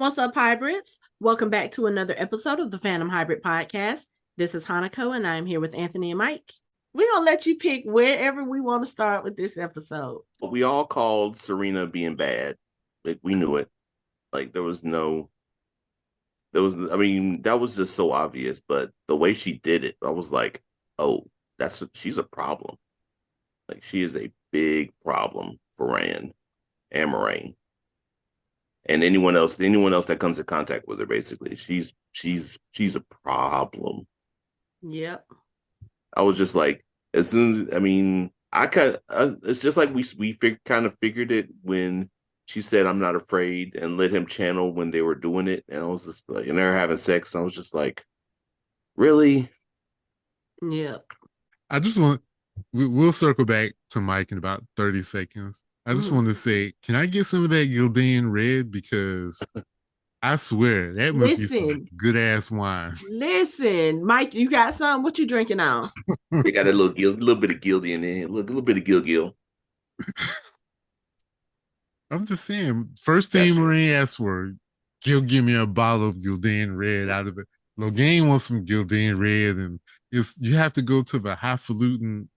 What's up, hybrids? Welcome back to another episode of the Fandom Hybrid Podcast. This is Hanako, and I'm here with Anthony and Mike. We're going to let you pick wherever we want to start with this episode. We all called Serena being bad. Like we knew it. Like I mean, that was just so obvious, but the way she did it, I was like, oh, she's a problem. Like she is a big problem for Rand and Moraine. And anyone else that comes in contact with her, basically. She's a problem. Yep. I was just like, as soon as I mean, it's just like kind of figured it when she said I'm not afraid and let him channel when they were doing it, and I was just like, and they're having sex. And I was just like, really? Yep. I just want we'll circle back to Mike in about 30 seconds. I just want to say, can I get some of that Gildan red? Because I swear that must be some Listen, good ass wine. listen, Mike, you got some? What you drinking on? They got a little bit of Gildy in there, a little bit of Gil. I'm just saying, first thing That's true. Moraine asked for, he'll give me a bottle of Gildan red out of it. Logain wants some Gildan red, and you have to go to the highfalutin,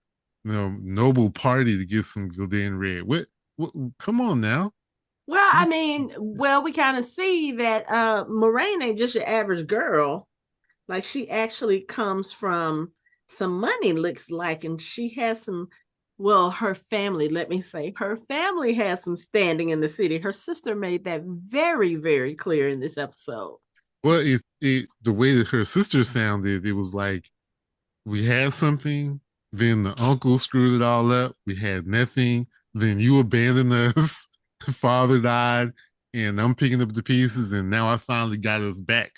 noble party to get some Gildan red. What? Come on now. Well, I mean, we kind of see that Moraine ain't just your average girl. Like she actually comes from some money, looks like, and she has some. Well, her family, let me say, her family has some standing in the city. Her sister made that very, very clear in this episode. Well, the way that her sister sounded, it was like we had something, then the uncle screwed it all up. We had nothing. Then you abandoned us. The father died, and I'm picking up the pieces, and now I finally got us back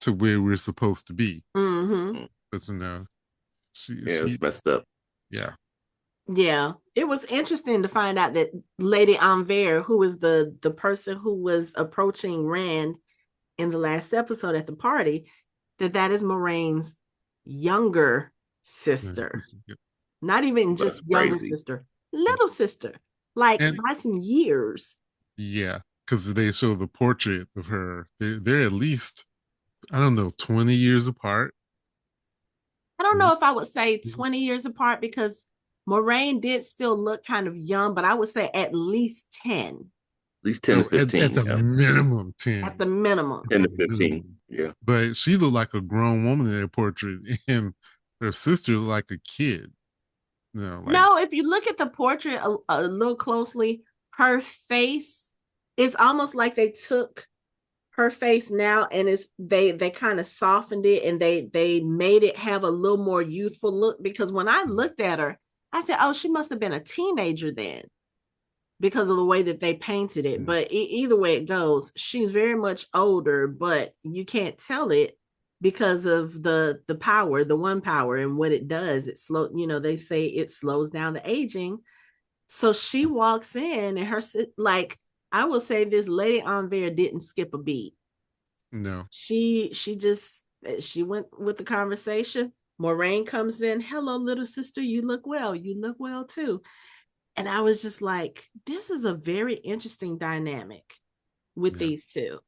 to where we're supposed to be. Mm-hmm. But Yeah, it's messed up. Yeah. Yeah, it was interesting to find out that Lady Anvere, who was the person who was approaching Rand in the last episode at the party, that is Moraine's younger sister. Not even But just younger crazy. sister, little sister, like And by some years. yeah, because they show the portrait of her. They're at least, I don't know, 20 years apart. I don't know if I would say 20 years apart because Moraine did still look kind of young, but I would say at least 10. At least 10 to No, at 15, the yeah. minimum At 10. the minimum. 10 to The 15. minimum. Yeah. But she looked like a grown woman in that portrait, and her sister looked like a kid. Like No, if you look at the portrait a little closely, her face is almost like they took her face now and they kind of softened it and they made it have a little more youthful look because when I looked at her, I said, "Oh, she must have been a teenager then." Because of the way that they painted it. But either way it goes, she's very much older, but you can't tell it because of the power, the one power, and what it does. It slow, they say it slows down the aging. So she walks in, and her like I will say this: Lady Anvere didn't skip a beat. no. She just she went with the conversation. Moraine comes in. Hello, little sister. You look well. You look well too. And I was just like, this is a very interesting dynamic with Yeah. these two.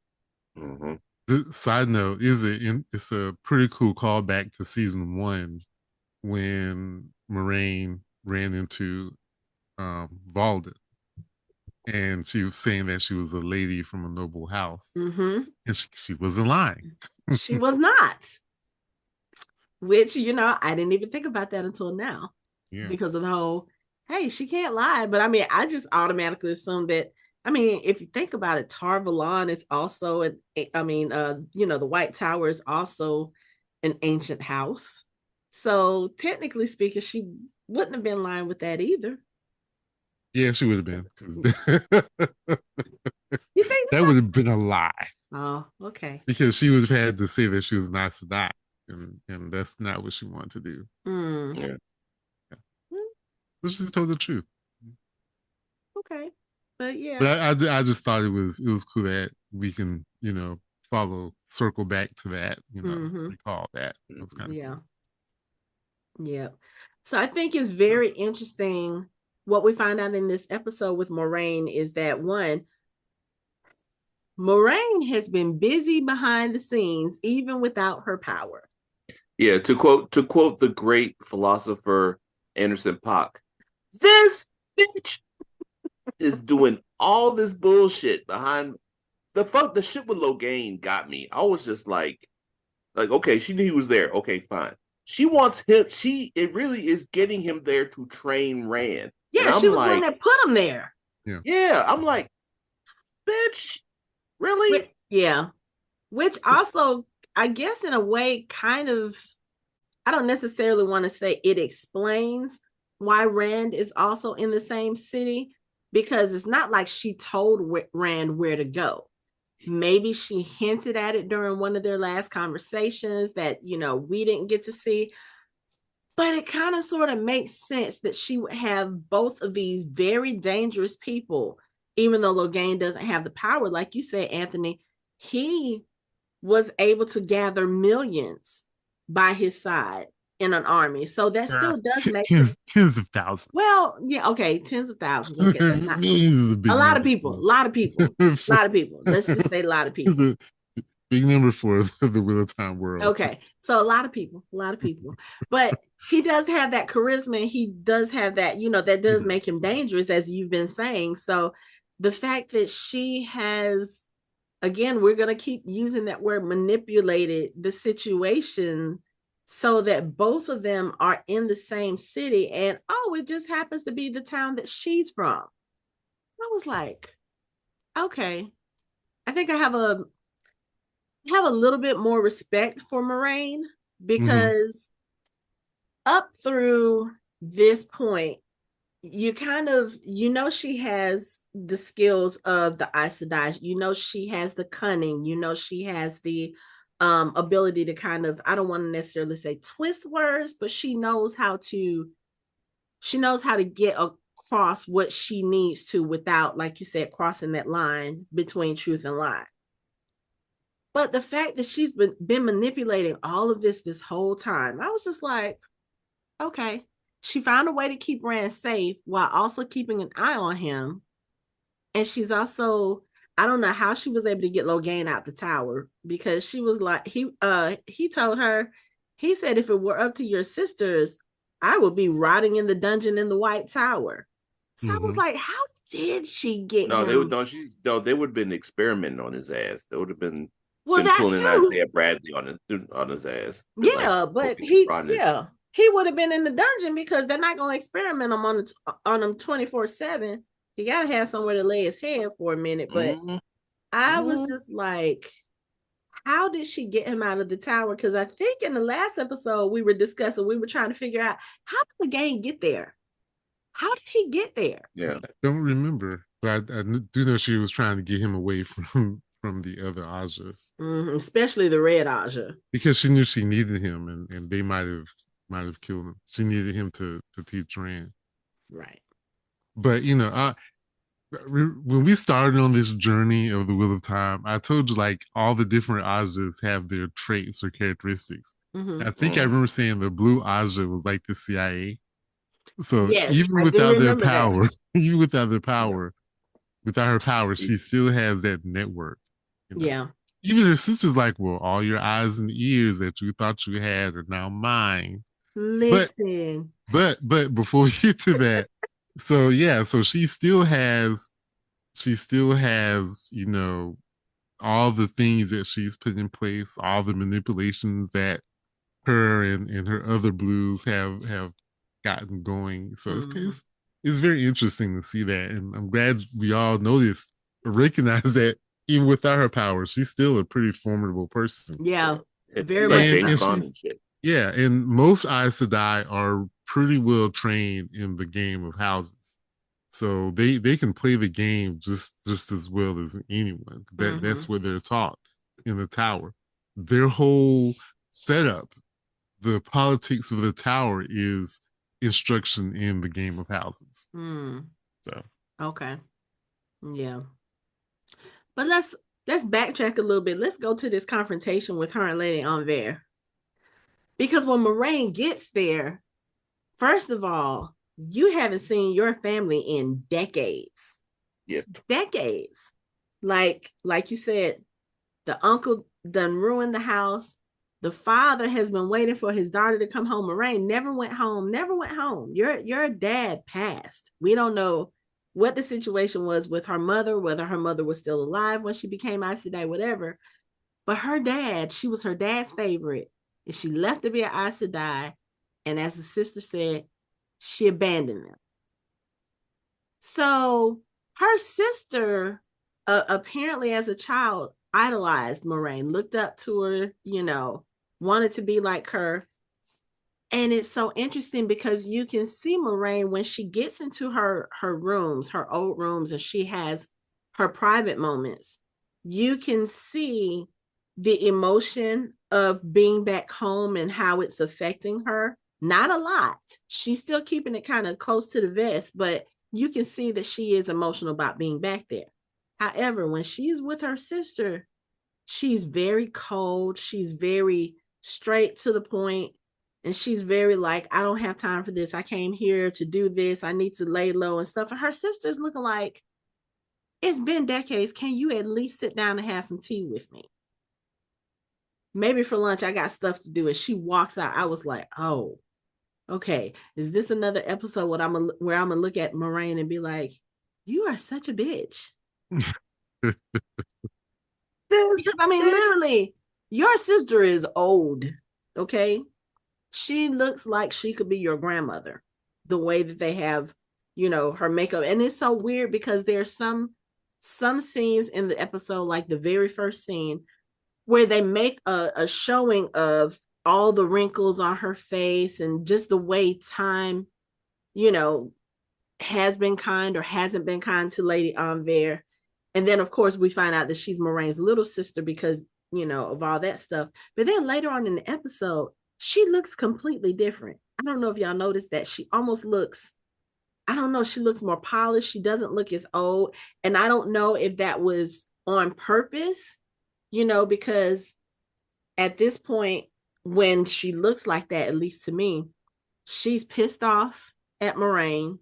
Mm-hmm. The side note is it's a pretty cool callback to season one when Moraine ran into Valden, and she was saying that she was a lady from a noble house, Mm-hmm. and she wasn't lying. She was not, which, I didn't even think about that until now Yeah. because of the whole, hey, she can't lie. But I mean, I just automatically assumed that. I mean, if you think about it, Tarvalon is also the White Tower is also an ancient house. So technically speaking, she wouldn't have been lying with that either. Yeah, she would have been because You think that would have been a lie so? Oh, okay. because she would have had to say that she was not Sadat, and that's not what she wanted to do. Hmm. Yeah. Yeah. So she told the truth. Okay. But yeah. But I just thought it was cool that we can follow circle back to that Mm-hmm. recall that it was kind of Yeah. cool. Yeah. So I think it's very interesting what we find out in this episode with Moraine is that one, Moraine has been busy behind the scenes, even without her power. Yeah, to quote the great philosopher Anderson Paak, this bitch is doing all this bullshit behind the shit with Logain got me. I was just like, okay, she knew he was there. Okay, fine. She wants him. It really is getting him there to train Rand. And Yeah, she I'm was the one like, that put him there. yeah, I'm like, bitch, really? Yeah. Which also, I guess, in a way, kind of, I don't necessarily want to say it explains why Rand is also in the same city, because it's not like she told Rand where to go. Maybe she hinted at it during one of their last conversations that, we didn't get to see. But it kind of sort of makes sense that she would have both of these very dangerous people, even though Logain doesn't have the power. Like you said, Anthony, he was able to gather millions by his side in an army. So that still does make tens of thousands. Well, yeah, okay, tens of thousands. Okay, that's not Millions is a big a lot number. of people, a lot of people, a lot of people. Let's just say a lot of It's people. a big number for the Wheel of Time world. Okay, so a lot of people, but he does have that charisma. He does have that, that does make him dangerous, as you've been saying. So the fact that she has, again, we're going to keep using that word, manipulated the situation so that both of them are in the same city. And it just happens to be the town that she's from. I was like, okay, I think I have a little bit more respect for Moraine, because up through this point, you kind of, she has the skills of the Aes Sedai. She has the cunning. She has the ability to kind of, I don't want to necessarily say twist words, but she knows how to get across what she needs to without, like you said, crossing that line between truth and lie. But the fact that she's been manipulating all of this whole time, I was just like, okay. She found a way to keep Rand safe while also keeping an eye on him. And she's also, I don't know how she was able to get Logain out the tower, because she was like, he told her, he said, if it were up to your sisters, I would be rotting in the dungeon in the White Tower. So I was like, how did she get No, him? they would have been experimenting on his ass. They would have been That pulling too. Isaiah Bradley on his ass. Yeah, but he would have been in the dungeon, because they're not going to experiment him on him 24/7. He got to have somewhere to lay his head for a minute. But I was just like, how did she get him out of the tower? Because I think in the last episode we were trying to figure out, how did the game get there? How did he get there? Yeah, I don't remember, but I do know she was trying to get him away from the other Ajas, especially the Red Aja, because she knew she needed him, and they might have killed him. She needed him to teach Rand, right? But when we started on this journey of the Wheel of Time, I told you like all the different Ajas have their traits or characteristics. I think I remember saying the blue Aja was like the CIA. So yes, even without their power, even without their power, without her power, she still has that network. Yeah. Even her sister's like, well, all your eyes and ears that you thought you had are now mine. Listen. But before we get to that, so she still has, all the things that she's put in place, all the manipulations that her and her other blues have gotten going. So it's very interesting to see that, and I'm glad we all noticed or recognize that even without her powers, she's still a pretty formidable person. Yeah, very like much. James Bond and shit. Yeah, and most Aes Sedai are pretty well trained in the game of houses, so they can play the game just as well as anyone. That's what they're taught in the tower. Their whole setup, the politics of the tower, is instruction in the game of houses. So okay, yeah, but let's backtrack a little bit. Let's go to this confrontation with her and Lady Anvers, because when Moraine gets there, first of all, you haven't seen your family in decades. Yeah, decades. like you said, the uncle done ruined the house. The father has been waiting for his daughter to come home. Moraine never went home, never went home. Your dad passed. We don't know what the situation was with her mother, whether her mother was still alive when she became Aes Sedai, whatever. But her dad, she was her dad's favorite. And she left to be an Aes Sedai. And as the sister said, she abandoned them. So her sister, apparently as a child, idolized Moraine, looked up to her, wanted to be like her. And it's so interesting because you can see Moraine when she gets into her rooms, her old rooms, and she has her private moments. You can see the emotion of being back home and how it's affecting her. Not a lot. She's still keeping it kind of close to the vest, but you can see that she is emotional about being back there. However, when she's with her sister, she's very cold. She's very straight to the point. And she's very like, I don't have time for this. I came here to do this. I need to lay low and stuff. And her sister's looking like, it's been decades. Can you at least sit down and have some tea with me? Maybe for lunch, I got stuff to do. And she walks out. I was like, oh, okay. Is this another episode where I'm gonna look at Moraine and be like, you are such a bitch? Literally, your sister is old. Okay. She looks like she could be your grandmother, the way that they have, her makeup. And it's so weird because there's some scenes in the episode, like the very first scene, where they make a showing of all the wrinkles on her face and just the way time, has been kind or hasn't been kind to Lady Anvere. And then, of course, we find out that she's Moraine's little sister because, of all that stuff. But then later on in the episode, she looks completely different. I don't know if y'all noticed that. She almost looks, I don't know, she looks more polished. She doesn't look as old. And I don't know if that was on purpose, because at this point, when she looks like that, at least to me, she's pissed off at Moraine.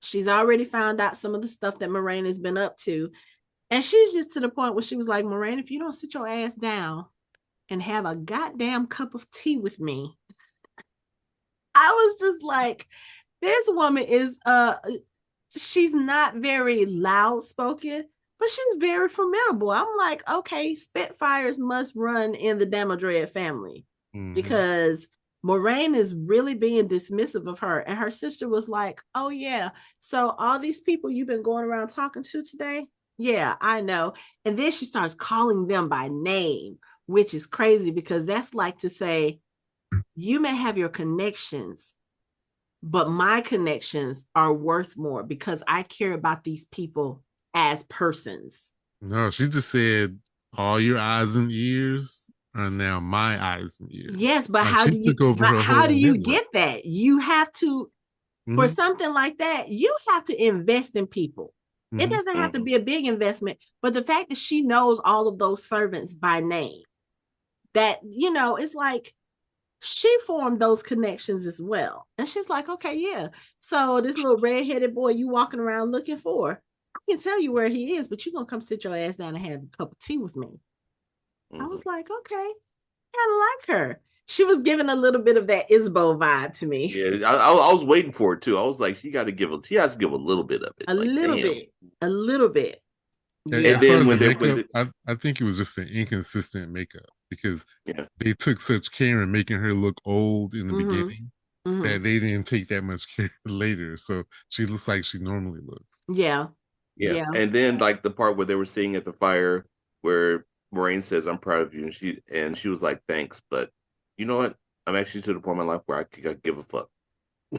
She's already found out some of the stuff that Moraine has been up to. And she's just to the point where she was like, Moraine, if you don't sit your ass down and have a goddamn cup of tea with me. I was just like, this woman is she's not very loud spoken, but she's very formidable. I'm like, okay, Spitfires must run in the Damodred family because Moraine is really being dismissive of her. And her sister was like, oh yeah, so all these people you've been going around talking to today, yeah, I know. And then she starts calling them by name, which is crazy because that's like to say, you may have your connections, but my connections are worth more because I care about these people as persons. No, she just said, all your eyes and ears are now my eyes and ears. Yes, but like how do you get that? You have to, for something like that, you have to invest in people. It doesn't have to be a big investment, but the fact that she knows all of those servants by name, that, it's like she formed those connections as well. And she's like, okay, yeah. So this little redheaded boy you walking around looking for, I can tell you where he is, but you're going to come sit your ass down and have a cup of tea with me. I was like, okay, kind of like her. She was giving a little bit of that Isabeau vibe to me. Yeah, I was waiting for it too. I was like, she has to give a little bit of it. A little bit. And then when makeup, I think it was just an inconsistent makeup because they took such care in making her look old in the beginning that they didn't take that much care later. So she looks like she normally looks. Yeah. And then like the part where they were sitting at the fire where Moraine says, I'm proud of you. And she was like, thanks. But you know what? I'm actually to the point in my life where I could give a fuck.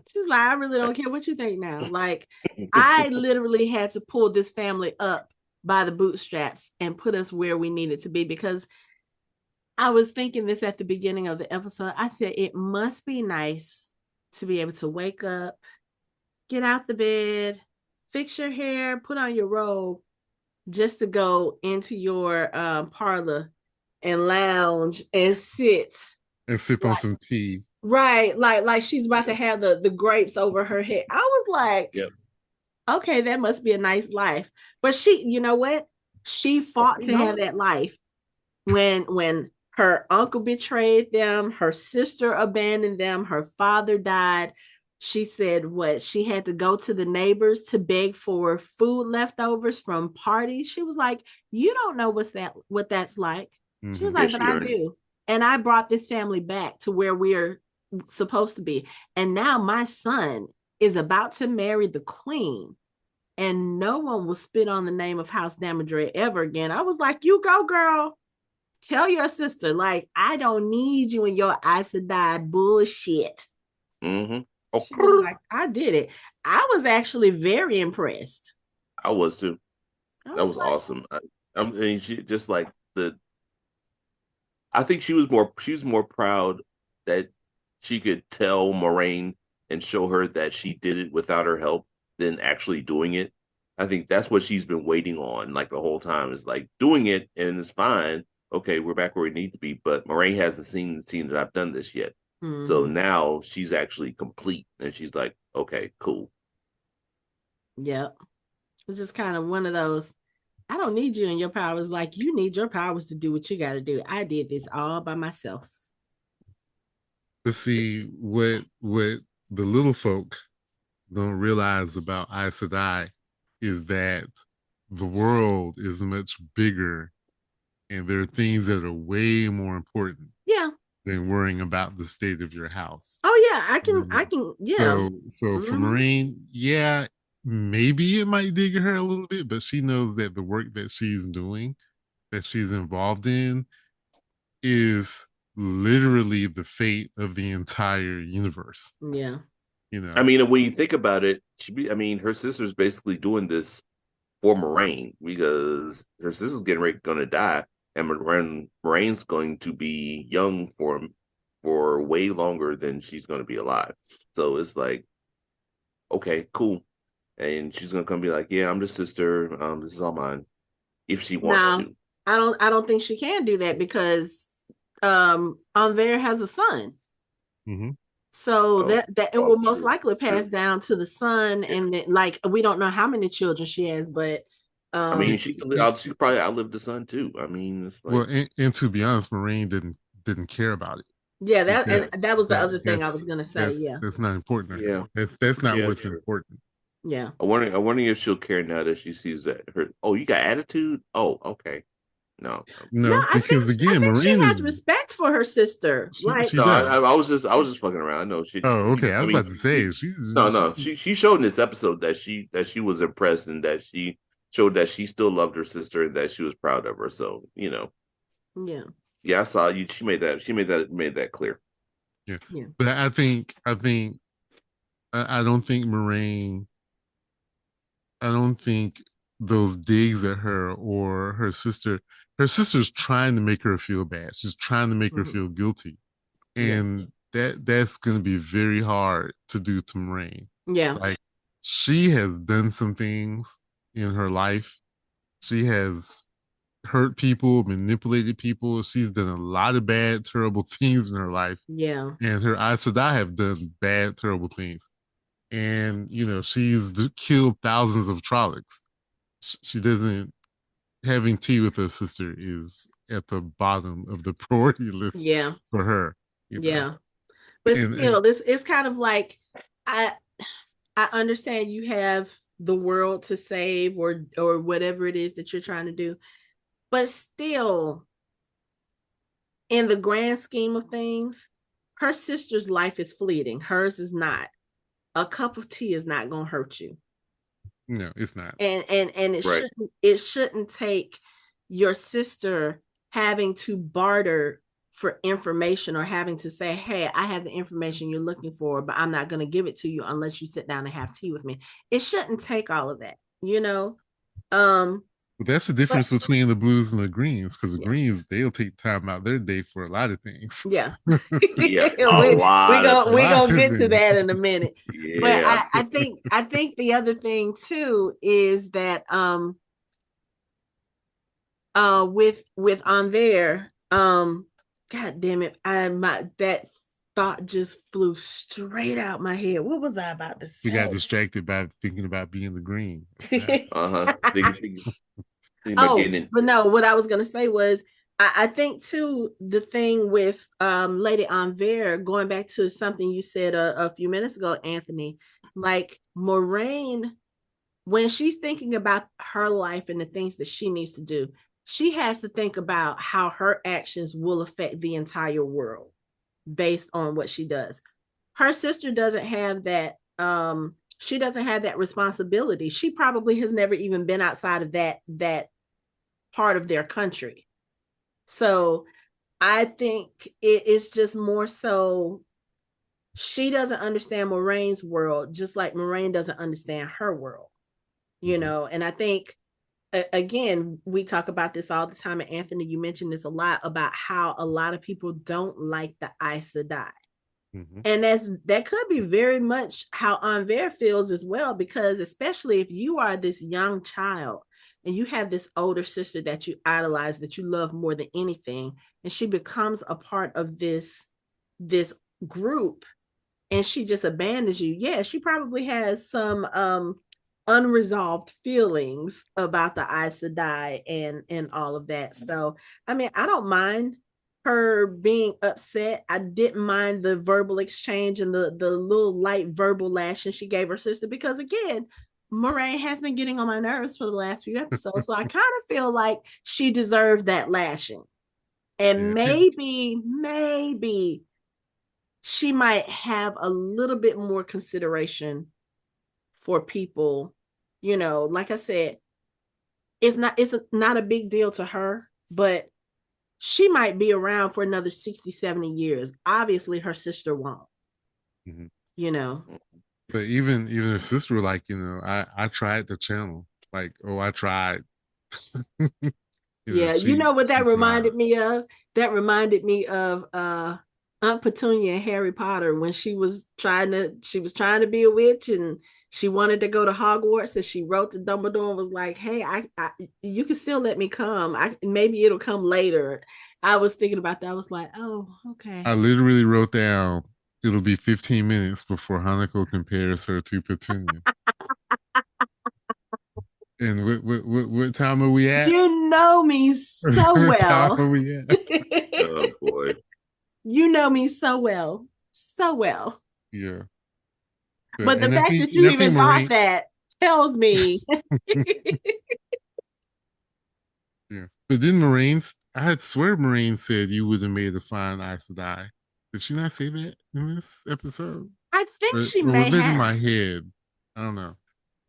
She's like, I really don't care what you think now. Like, I literally had to pull this family up by the bootstraps and put us where we needed to be, because I was thinking this at the beginning of the episode. I said, it must be nice to be able to wake up, get out the bed, fix your hair, put on your robe, just to go into your parlor and lounge and sit. And sip on some tea. Right. Like she's about to have the grapes over her head. I was like, okay, that must be a nice life. But she, you know what? She Oh, fought to have no. that life when her uncle betrayed them, her sister abandoned them, her father died. She said what she had to go to the neighbors to beg for food leftovers from parties. She was like, "You don't know what that's like." She was Mm-hmm. Yeah, like, "But she I earned it. do." And I brought this family back to where we're supposed to be. And now my son is about to marry the queen, and no one will spit on the name of House Damodre ever again. I was like, "You go, girl. Tell your sister, like, I don't need you in your Aes Sedai bullshit." Mm-hmm. She was Okay. like, "I did it." I was actually very impressed. I was too. I That was was like, awesome. I mean, she just like the. I think she was more proud that she could tell Moraine and show her that she did it without her help than actually doing it. I think that's what she's been waiting on like the whole time is like doing it and it's fine. Okay, we're back where we need to be, but Moraine hasn't seen that I've done this yet. So mm-hmm. now she's actually complete and she's like, okay, cool. Yep. It's just kind of one of those. I don't need you and your powers. Like, you need your powers to do what you got to do. I did this all by myself. To see what the little folk don't realize about Aes Sedai is that the world is much bigger and there are things that are way more important Yeah. than worrying about the state of your house. Oh yeah. I Um, can. Yeah. so for Mm-hmm. Moraine, yeah, maybe it might dig her a little bit, but she knows that the work that she's doing, that she's involved in, is literally the fate of the entire universe. Yeah. You I know, mean, when you think about it, I mean, her sister's basically doing this for Moraine because her sister's getting ready going to die, and Moraine's going to be young for way longer than she's going to be alive. So it's like, okay, cool, and she's gonna come be like, yeah, I'm the sister. This is all mine if she wants Now, to. I don't think she can do that because Anver has a son. mm-hmm. So Oh, that it well, will most true, likely pass true. down to the son, Yeah, and like we don't know how many children she has, but I and, mean, um she could probably outlive the son too. I mean, it's well, like, and to be honest, Moraine didn't care about it. yeah, Like that and that was the that other thing I was that's gonna say. Yeah. that's not important to her. yeah, That's not yeah, what's true. important. Yeah. I wonder if she'll care now that she sees that her. Oh, you got attitude. Oh, okay. No, I'm No, No, good. because I again, think she Moraine has is respect for her sister. Like, she No, does. I was just fucking around. I know Oh, okay. I I was mean, about to say she's no, she showed in this episode that she was impressed and that she showed that she still loved her sister and that she was proud of her. So, yeah. yeah, I saw you. She made that clear. yeah. Yeah. But I don't think Moraine. I don't think those digs at her or her sister. Her sister's trying to make her feel bad. She's trying to make her Mm-hmm. feel guilty, Yeah. and that's going to be very hard to do to Moraine. Yeah. Like she has done some things in her life. She has hurt people, manipulated people. She's done a lot of bad, terrible things in her life, Yeah. and her Aes Sedai have done bad, terrible things. And she's killed thousands of Trollocs. She doesn't having tea with her sister is at the bottom of the priority list Yeah. for her. You know, Yeah. But and still, this it's kind of like I I understand you have the world to save or whatever it is that you're trying to do, but still, in the grand scheme of things, her sister's life is fleeting. Hers is not. A cup of tea is not going to hurt you. no, it's not. And Right. it shouldn't take your sister having to barter for information or having to say, "Hey, I have the information you're looking for, but I'm not going to give it to you unless you sit down and have tea with me." It shouldn't take all of that, you know. Um, But that's the but difference between the blues and the greens, because the yeah, greens they'll take time out their day for a lot of things. yeah. Yeah, a lot of A We lot gonna of get to that things. in a minute. But yeah. I think the other thing too is that with on there god damn it, I my that thought just flew straight out my head. What was I about to We got say? distracted by thinking about being the green. Uh-huh. Thinking about Oh, getting in. but no, what I was gonna say was I think too the thing with Lady Anvere, going back to something you said a few minutes ago, Anthony, like Moraine, when she's thinking about her life and the things that she needs to do, she has to think about how her actions will affect the entire world based on what she does. Her sister doesn't have that she doesn't have that responsibility. She probably has never even been outside of that part of their country. So I think it is just more so she doesn't understand Moraine's world, just like Moraine doesn't understand her world, Mm-hmm. and I think again, we talk about this all the time. And Anthony, you mentioned this a lot about how a lot of people don't like the Aes Sedai. Mm-hmm. And that could be very much how Anvere feels as well, because especially if you are this young child and you have this older sister that you idolize, that you love more than anything, and she becomes a part of this group and she just abandons you. Yeah, she probably has some unresolved feelings about the Aes Sedai and all of that. So I mean, I don't mind her being upset. I didn't mind the verbal exchange and the little light verbal lashing she gave her sister, because again, Moraine has been getting on my nerves for the last few episodes. So I kind of feel like she deserved that lashing. And Yeah. maybe she might have a little bit more consideration for people. Like I said, it's not a big deal to her, but she might be around for another 60, 70 years. Obviously her sister won't. Mm-hmm. you know But even her sister were like, I tried the channel. Like, oh, I tried. yeah, you she know what she that tried. reminded me of? That reminded me of Aunt Petunia and Harry Potter, when she was trying to be a witch, and she wanted to go to Hogwarts, and she wrote to Dumbledore and was like, hey, I you can still let me come. Maybe it'll come later. I was thinking about that. I was like, oh, okay. I literally wrote down it'll be 15 minutes before Hanako compares her to Petunia. And what time are we at? You know me so What time well. are we at? Oh boy. You know me so well. So well. Yeah. But But the and I fact think that and you I think even thought Moraine. that tells me. Yeah. But then Moraine's I had swear Moraine said you would have made a fine Aes Sedai. Did she not say that in this episode? I think she Or may was it in have. my head? I don't know.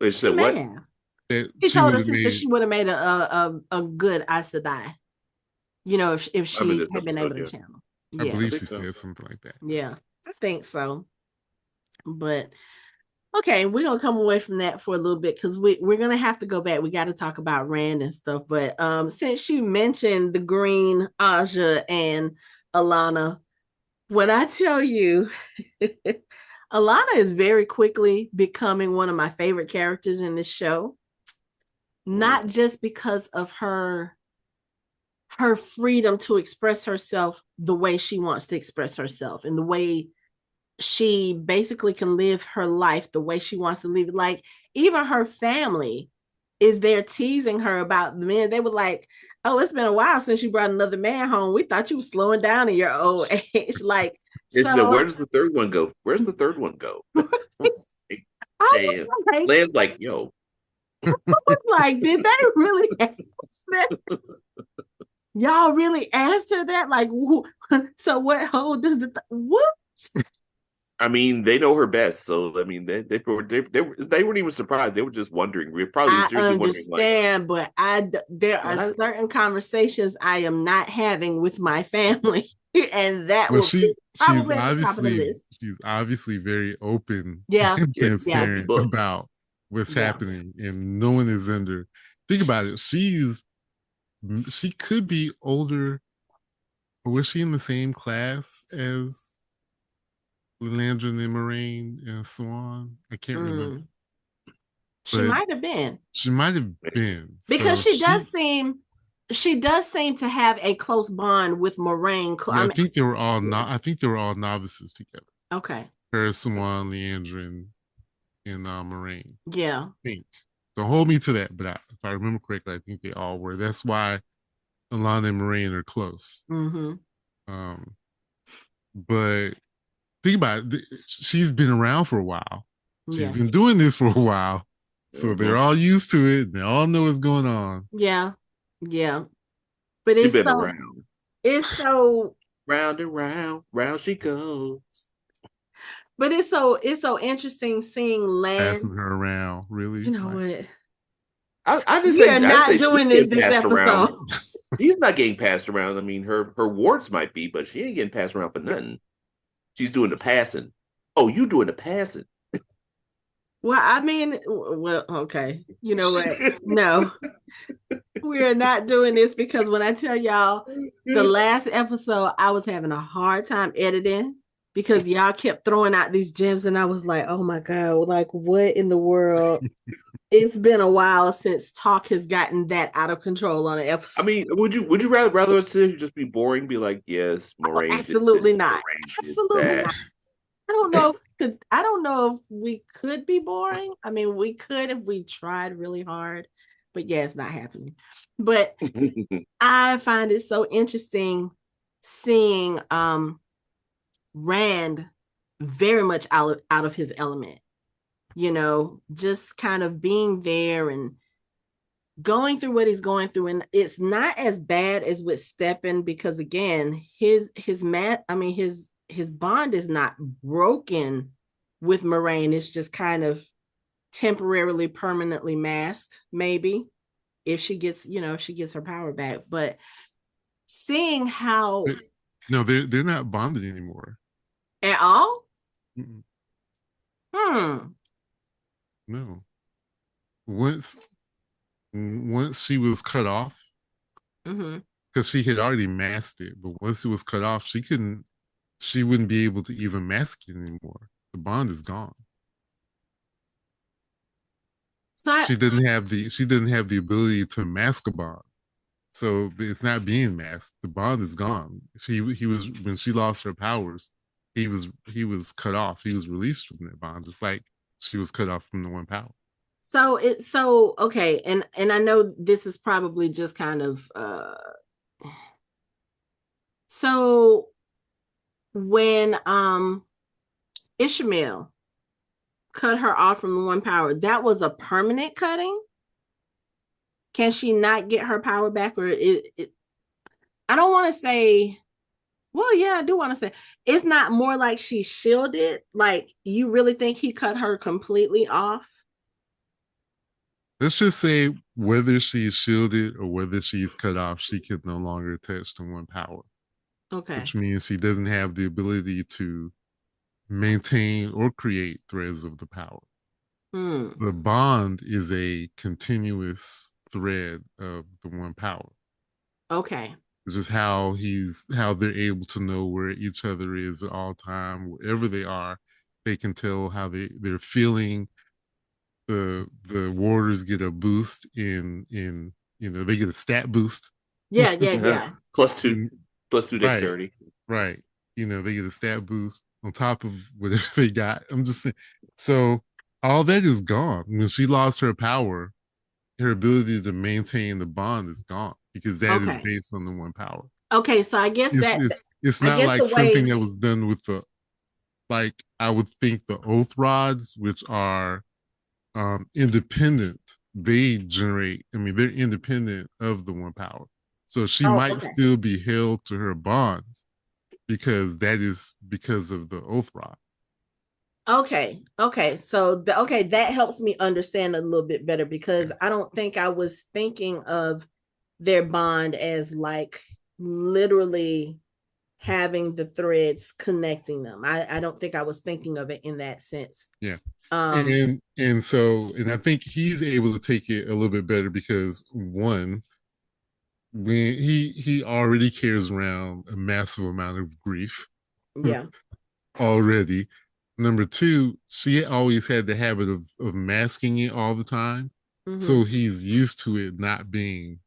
They She said may what? have. That She she told would her have sister made she would have made a good Aes Sedai. If I'm in she this had been able episode, to yeah. channel. I Yeah, I believe think she so. said something like that. yeah, I think so. But okay, we're gonna come away from that for a little bit, because we're gonna have to go back. We got to talk about Rand and stuff. But since you mentioned the Green, Aja, and Alanna, when I tell you, Alanna is very quickly becoming one of my favorite characters in this show. Mm. Not just because of her freedom to express herself the way she wants to express herself, and the way she basically can live her life the way she wants to live it. Like, even her family is there teasing her about the men. They were like, oh, it's been a while since you brought another man home. We thought you were slowing down in your old age. Like, It's the so where does the third one go? Where's the third one go? I Damn. was like, Lan's like, yo, did they really ask that? Y'all really asked her that? Like, so what hole does what? I mean, they know her best, so I mean, they weren't even surprised. They were just wondering. We are probably I seriously wondering, like, understand, but there are what? certain conversations I am not having with my family, and that Well, will be she's probably at the top of the obviously list. she's obviously very open Yeah, and Yeah, yeah, the transparent book. about what's yeah. happening, and no one is under. Think about it. She could be older, or was she in the same class as Landrin and Moraine and Swan? I can't remember, Mm. She but might have been, she might have been. because So she, she does seem to have a close bond with Moraine. yeah, I mean, yeah. I think they were all novices together. Okay. Her, Swan, Leandrin, and Moraine. Yeah. I think. Don't hold me to that, but if I remember correctly, I think they all were. That's why Alanna and Moraine are close. Mm-hmm. Um, but think about it. She's been around for a while. She's Yeah. been doing this for a while. So they're Mm-hmm. all used to it. They all know what's going on. Yeah. Yeah. But She been around. it's so Round and round, round she goes. but it's so interesting seeing Lan. Passing her around, You really. know Like, what? We are I'd say not she's doing getting this passed around. episode. She's not getting passed around. I mean, her wards might be, but she ain't getting passed around for nothing. She's doing the passing. Oh, you doing the passing? Well, I mean, well, okay. You know what? No, we are not doing this because when I tell y'all the last episode, I was having a hard time editing because y'all kept throwing out these gems, and I was like, oh my God, like what in the world? It's been a while since talk has gotten that out of control on an I episode. mean, would you rather us to just be boring? Be like, yes, Oh, Moraine did absolutely this, not. Moraine did Absolutely that. not. I don't know if we could be boring. I mean, we could if we tried really hard, but yeah, it's not happening. But I find it so interesting seeing Rand very much out of his element, just kind of being there and going through what he's going through. And it's not as bad as with Steppen because again, his bond is not broken with Moraine. It's just kind of temporarily, permanently masked, maybe, if she gets her power back. But seeing how no, they're not bonded anymore. at all, Mm-mm. hmm. No. Once she was cut off, Mm-hmm. because she had already masked it, but once it was cut off, she wouldn't be able to even mask it anymore. The bond is gone. So I, She didn't have the ability to mask a bond. So it's not being masked. The bond is gone. He was when she lost her powers, he was cut off. He was released from that bond, just like she was cut off from the one power. so okay, and I know this is probably just kind of so when Ishmael cut her off from the one power, that was a permanent cutting. Can she not get her power back, or I don't want to say. Well, yeah, I do want to say it's not more like she's shielded. Like you really think he cut her completely off? Let's just say whether she's shielded or whether she's cut off, she can no longer attach to one power, Okay. which means she doesn't have the ability to maintain or create threads of the power. Hmm. The bond is a continuous thread of the one power. Okay. It's just how they're able to know where each other is at all time, wherever they are. They can tell how they're feeling. The warders get a boost in they get a stat boost. Yeah, yeah, yeah. plus two, In, plus two right, dexterity. right. They get a stat boost on top of whatever they got. I'm just saying. So all that is gone. When she lost her power, her ability to maintain the bond is gone because that is Okay. based on the one power. Okay. So I guess It's I not guess the like something way. that was done with the like I would think the oath rods, which are independent, they generate. I mean, they're independent of the one power, so she Oh, might okay. still be held to her bonds because that is because of the oath rod. Okay. Okay. So okay, that helps me understand a little bit better because I don't think I was thinking of their bond as like literally having the threads connecting them. I don't think I was thinking of it in that sense. Yeah. Um, And I think he's able to take it a little bit better because one, when he already carries around a massive amount of grief yeah. already. Number two, she always had the habit of masking it all the time. Mm-hmm. So he's used to it not being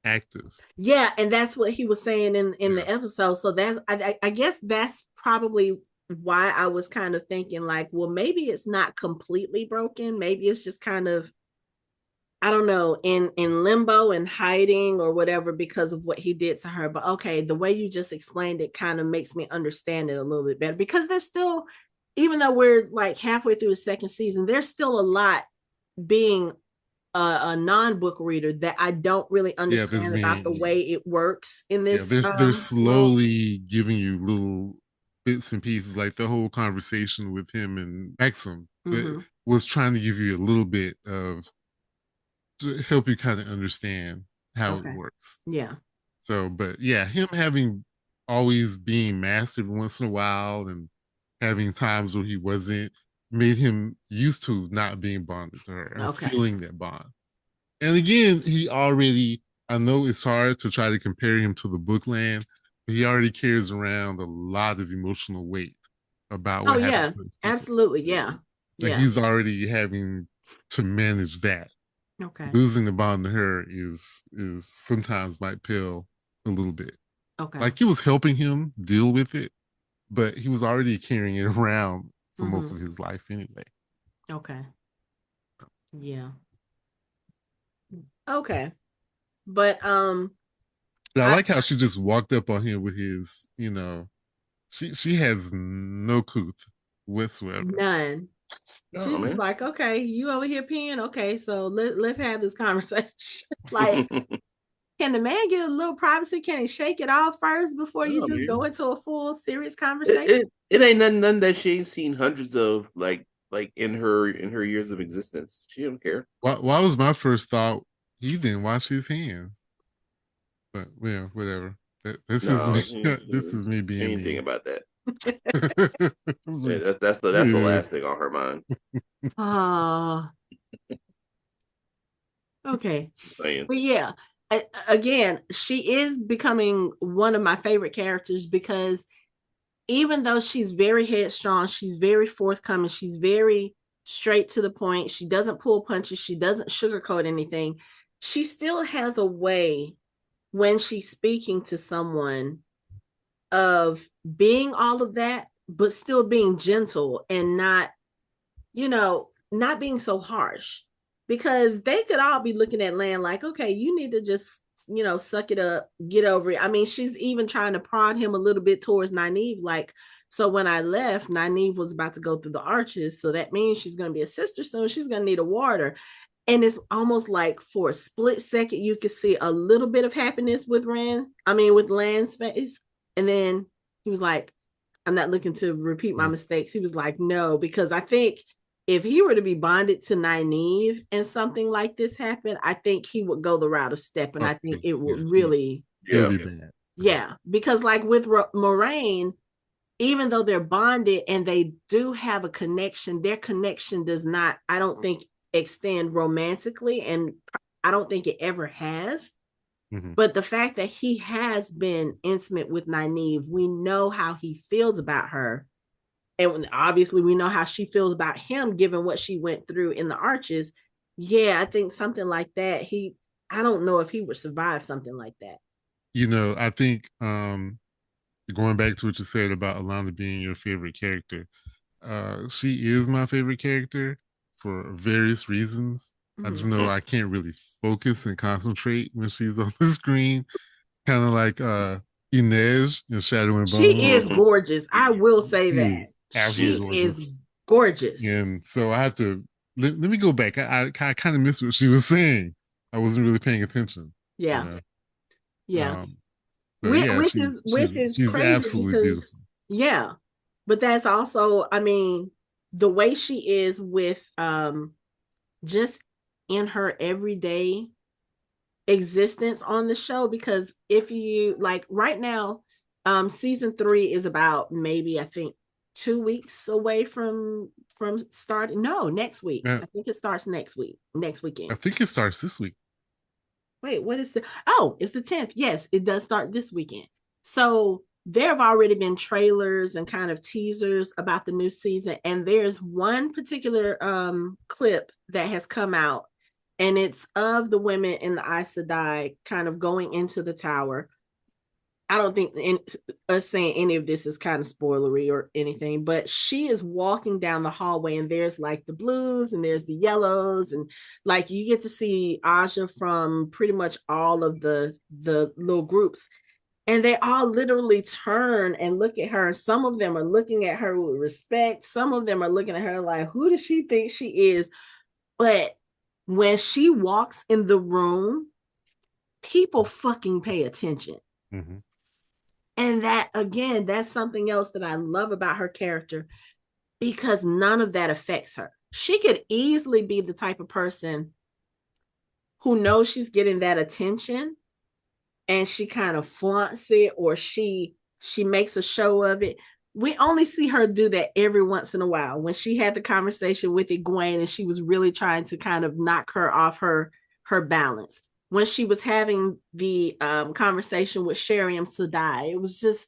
active. Yeah, and that's what he was saying in Yeah. the episode. So that's I guess that's probably why I was kind of thinking like, well, maybe it's not completely broken. Maybe it's just kind of I don't know, in limbo and hiding or whatever because of what he did to her. But okay, the way you just explained it kind of makes me understand it a little bit better, because there's still, even though we're like halfway through the second season, there's still a lot being a non-book reader that I don't really Yeah, understand about the way it works in this they're world. slowly giving you little bits and pieces, like the whole conversation with him and Maksim that Mm-hmm. was trying to give you a little bit of to help you kind of understand how it Okay. works. Yeah. So, but yeah, him having always being masked every once in a while and having times where he wasn't made him used to not being bonded to her and Okay. feeling that bond. And again, he already, I know it's hard to try to compare him to the bookland, but he already carries around a lot of emotional weight about Oh what happened yeah. to his people. Absolutely. Yeah. Like Yeah. he's already having to manage that. Okay. Losing the bond to her is sometimes might pale a little bit. Okay. Like it was helping him deal with it, but he was already carrying it around for most Mm-hmm. of his life anyway. Okay. Yeah. Okay. But But I I like how she just walked up on him with his, she has no couth whatsoever. none. No, She's just man. like, okay, you over here peeing. Okay, so let's have this conversation. Like, can the man get a little privacy? Can he shake it off first before you No, just go man. into a full serious It, conversation? it it ain't none that she ain't seen hundreds of like in her years of existence. She don't care. Why was my first thought he didn't wash his hands? But yeah, whatever. This is me. No, This is me being anything me. about that. Yeah, Like, that's the yeah. last thing on her mind. Oh, okay. I'm saying. But yeah, again, she is becoming one of my favorite characters because even though she's very headstrong, she's very forthcoming, she's very straight to the point, she doesn't pull punches, she doesn't sugarcoat anything. She still has a way when she's speaking to someone of being all of that, but still being gentle and not, not being so harsh, because they could all be looking at Lan like, okay, you need to just, suck it up, get over it. I mean, she's even trying to prod him a little bit towards Nynaeve, like, so when I left, Nynaeve was about to go through the arches, so that means she's going to be a sister soon. She's going to need a warder. And it's almost like for a split second, you could see a little bit of happiness with with Lan's face. And then he was like, I'm not looking to repeat my mistakes. He was like, no, because I think if he were to be bonded to Nynaeve and something like this happened, I think he would go the route of Step. And Oh, I think yeah, it yeah, would really, it'll Yeah. be bad. yeah, because like with Moraine, even though they're bonded and they do have a connection, their connection does not, I don't think, extend romantically. And I don't think it ever has. Mm-hmm. But the fact that he has been intimate with Nynaeve, we know how he feels about her. And obviously, we know how she feels about him, given what she went through in the arches. Yeah, I think something like that, I don't know if he would survive something like that. I think going back to what you said about Alanna being your favorite character, she is my favorite character for various reasons. I just Mm-hmm. know I can't really focus and concentrate when she's on the screen. Kind of like Inez in Shadow and She Bone. is gorgeous. I will say She that. is She absolutely She is. is gorgeous. gorgeous. And so I have to let me go back. I kind of missed what she was saying. I wasn't really paying attention, you Yeah. know. Yeah. Um, so yeah, Which is she's crazy absolutely because, beautiful. yeah, but that's also, I mean, the way she is with just in her everyday existence on the show. Because if you like right now, season 3 is about, maybe, I think, 2 weeks away from starting. No, next week. Now, I think it starts next I weekend. think it starts this week. Wait, what is it's the 10th. Yes, it does start this weekend. So there have already been trailers and kind of teasers about the new season. And there's one particular clip that has come out, and it's of the women in the Aes Sedai kind of going into the tower. I don't think us saying any of this is kind of spoilery or anything, but she is walking down the hallway and there's like the blues and there's the yellows, and like you get to see Aja from pretty much all of the little groups, and they all literally turn and look at her. Some of them are looking at her with respect, some of them are looking at her like, who does she think she is? But when she walks in the room, people fucking pay attention. Mm-hmm. And that, again, that's something else that I love about her character, because none of that affects her. She could easily be the type of person who knows she's getting that attention and she kind of flaunts it, or she makes a show of it. We only see her do that every once in a while, when she had the conversation with Egwene and she was really trying to kind of knock her off her balance. When she was having the conversation with Sheriam Sadai, it was just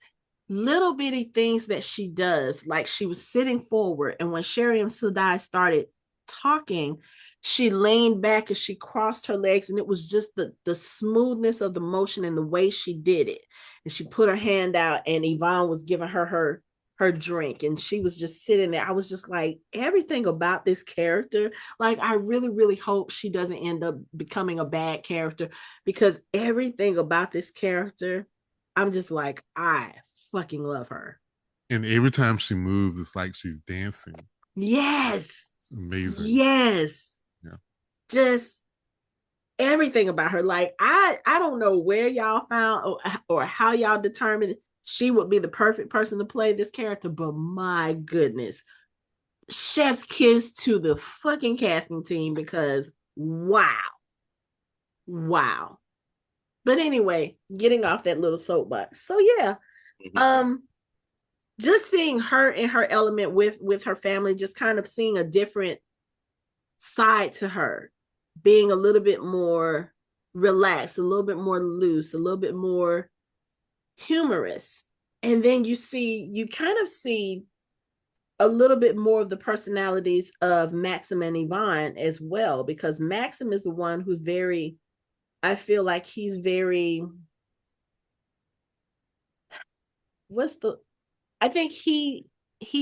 little bitty things that she does. Like she was sitting forward, and when Sheriam Sadai started talking, she leaned back and she crossed her legs, and it was just the smoothness of the motion and the way she did it. And she put her hand out, and Ihvon was giving her drink, and she was just sitting there. I was just like, everything about this character, like I really really hope she doesn't end up becoming a bad character, because everything about this character, I'm just like, I fucking love her. And every time she moves, it's like she's dancing. Yes. It's amazing. Yes. Yeah. Just everything about her. Like I don't know where y'all found, or how y'all determined she would be the perfect person to play this character, but my goodness, chef's kiss to the fucking casting team, because wow. Wow. But anyway, getting off that little soapbox. So yeah, um just seeing her in her element with her family, just kind of seeing a different side to her, being a little bit more relaxed, a little bit more loose, a little bit more humorous. And then you kind of see a little bit more of the personalities of Maksim and Ihvon as well, because Maksim is the one who's very, I feel like he's very, what's the, I think he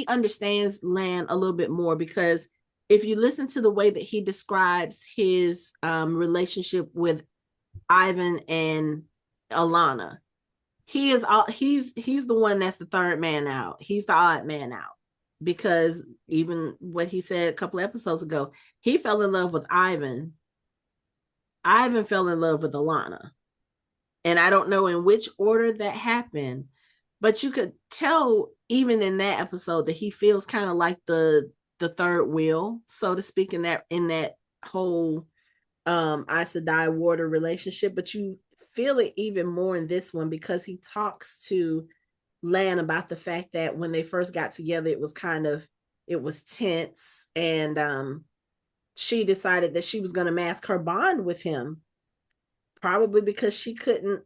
understands Lan a little bit more, because if you listen to the way that he describes his relationship with Ihvon and Alanna, he's the one that's the third man out. He's the odd man out, because even what he said a couple episodes ago, he fell in love with Ihvon. Ihvon fell in love with Alanna, and I don't know in which order that happened, but you could tell even in that episode that he feels kind of like the third wheel, so to speak, in that whole Aes Sedai water relationship. But you feel it even more in this one, because he talks to Lan about the fact that when they first got together, it was tense, and she decided that she was going to mask her bond with him, probably because she couldn't,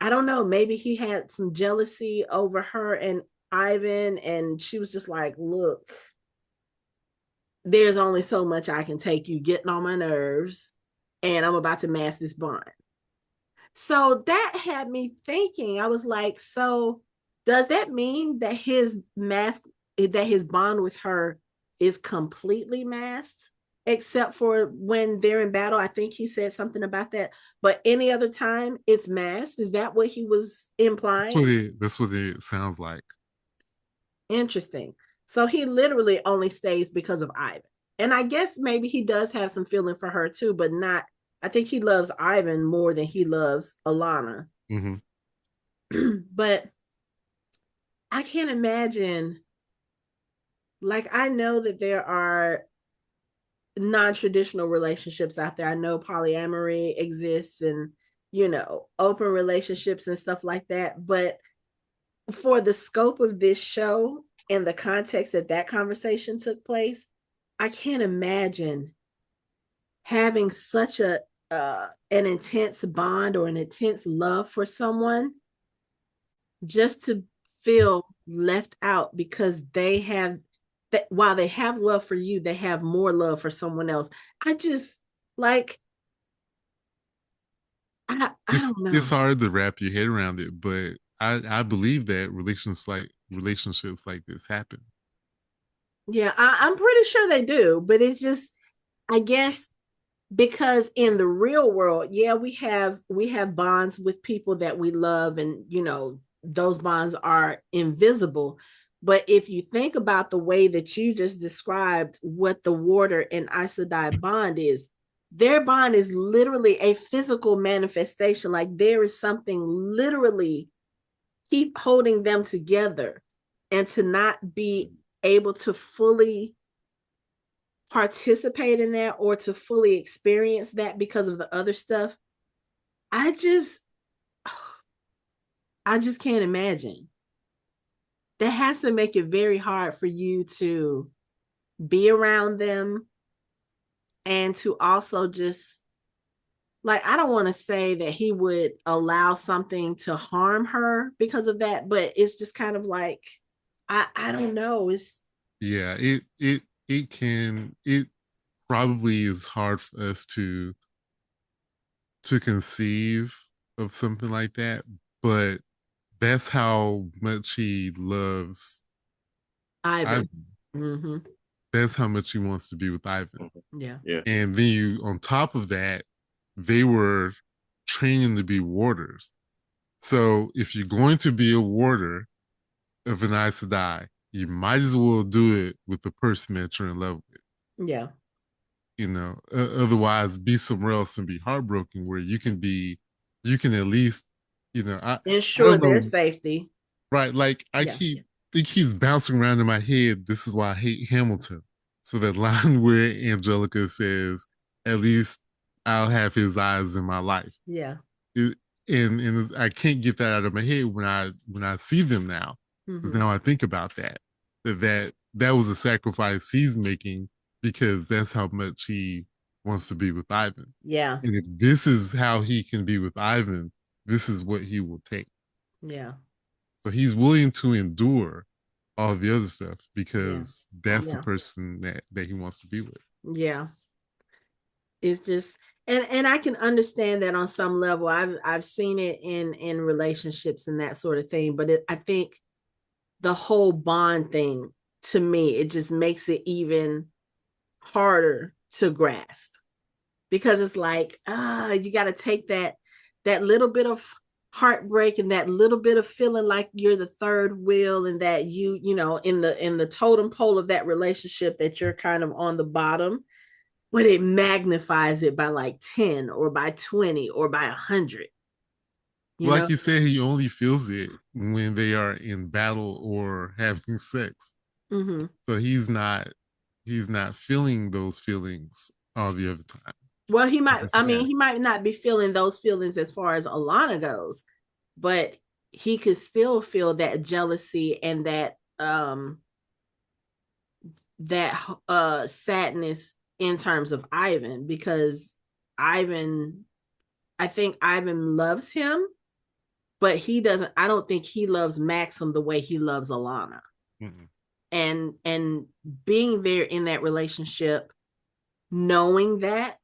I don't know, maybe he had some jealousy over her and Ihvon, and she was just like, look, there's only so much I can take, you getting on my nerves, and I'm about to mask this bond. So that had me thinking. I was like, so does that mean that his bond with her is completely masked, except for when they're in battle? I think he said something about that. But any other time it's masked? Is that what he was implying? That's what it sounds like. Interesting. So he literally only stays because of Ihvon. And I guess maybe he does have some feeling for her too, but not, I think he loves Ihvon more than he loves Alanna. Mm-hmm. But I can't imagine, like, I know that there are non-traditional relationships out there. I know polyamory exists, and open relationships and stuff like that. But for the scope of this show and the context that conversation took place, I can't imagine having such an intense bond or an intense love for someone just to feel left out, because they have that, while they have love for you, they have more love for someone else. I just, like, I It's don't know. it's hard to wrap your head around it, but I believe that relationships like this happen. Yeah, I'm pretty sure they do, but it's just, I guess, because in the real world, yeah, we have bonds with people that we love, and those bonds are invisible. But if you think about the way that you just described what the Warder and Aes Sedai bond is, their bond is literally a physical manifestation. Like there is something literally keep holding them together, and to not be able to fully participate in that or to fully experience that because of the other stuff, i just I just can't imagine. That has to make it very hard for you to be around them, and to also just, like, I don't want to say that he would allow something to harm her because of that, but it's just kind of like, I don't know. It's Yeah, it probably is hard for us to conceive of something like that, but that's how much he loves Ivan. Ivan. Mm-hmm. That's how much he wants to be with Ivan. Yeah. Yeah. And then you, on top of that, they were training to be warders. So if you're going to be a warder of an Aes Sedai, you might as well do it with the person that you're in love with. Yeah. Otherwise be somewhere else and be heartbroken, where you can at least, I Ensure don't their know, safety. right? Like Yeah. it keeps bouncing around in my head. This is why I hate Hamilton. So that line where Angelica says, "At least I'll have his eyes in my life." Yeah. It, and I can't get that out of my head when I see them now. Because Mm-hmm. now I think about that was a sacrifice he's making, because that's how much he wants to be with Ivan. Yeah. And if this is how he can be with Ivan, this is what he will take. Yeah. So he's willing to endure all the other stuff Yeah. because that's the Yeah. person that he wants to be with. Yeah. It's just, and I can understand that on some level. I've seen it in relationships and that sort of thing, but I think the whole bond thing, to me, it just makes it even harder to grasp, because it's like, you got to take that little bit of heartbreak and that little bit of feeling like you're the third wheel, and that in the totem pole of that relationship, that you're kind of on the bottom, but it magnifies it by like 10 or by 20 or by 100, you Like know. you said, he only feels it when they are in battle or having sex. Mm-hmm. So he's not feeling those feelings all the other time. Well, Because he he has. might not be feeling those feelings as far as Alanna goes, but he could still feel that jealousy and that sadness in terms of Ivan, because Ivan I think Ivan loves him, but he doesn't I don't think he loves Maksim the way he loves Alanna. Mm-mm. And being there in that relationship, knowing that,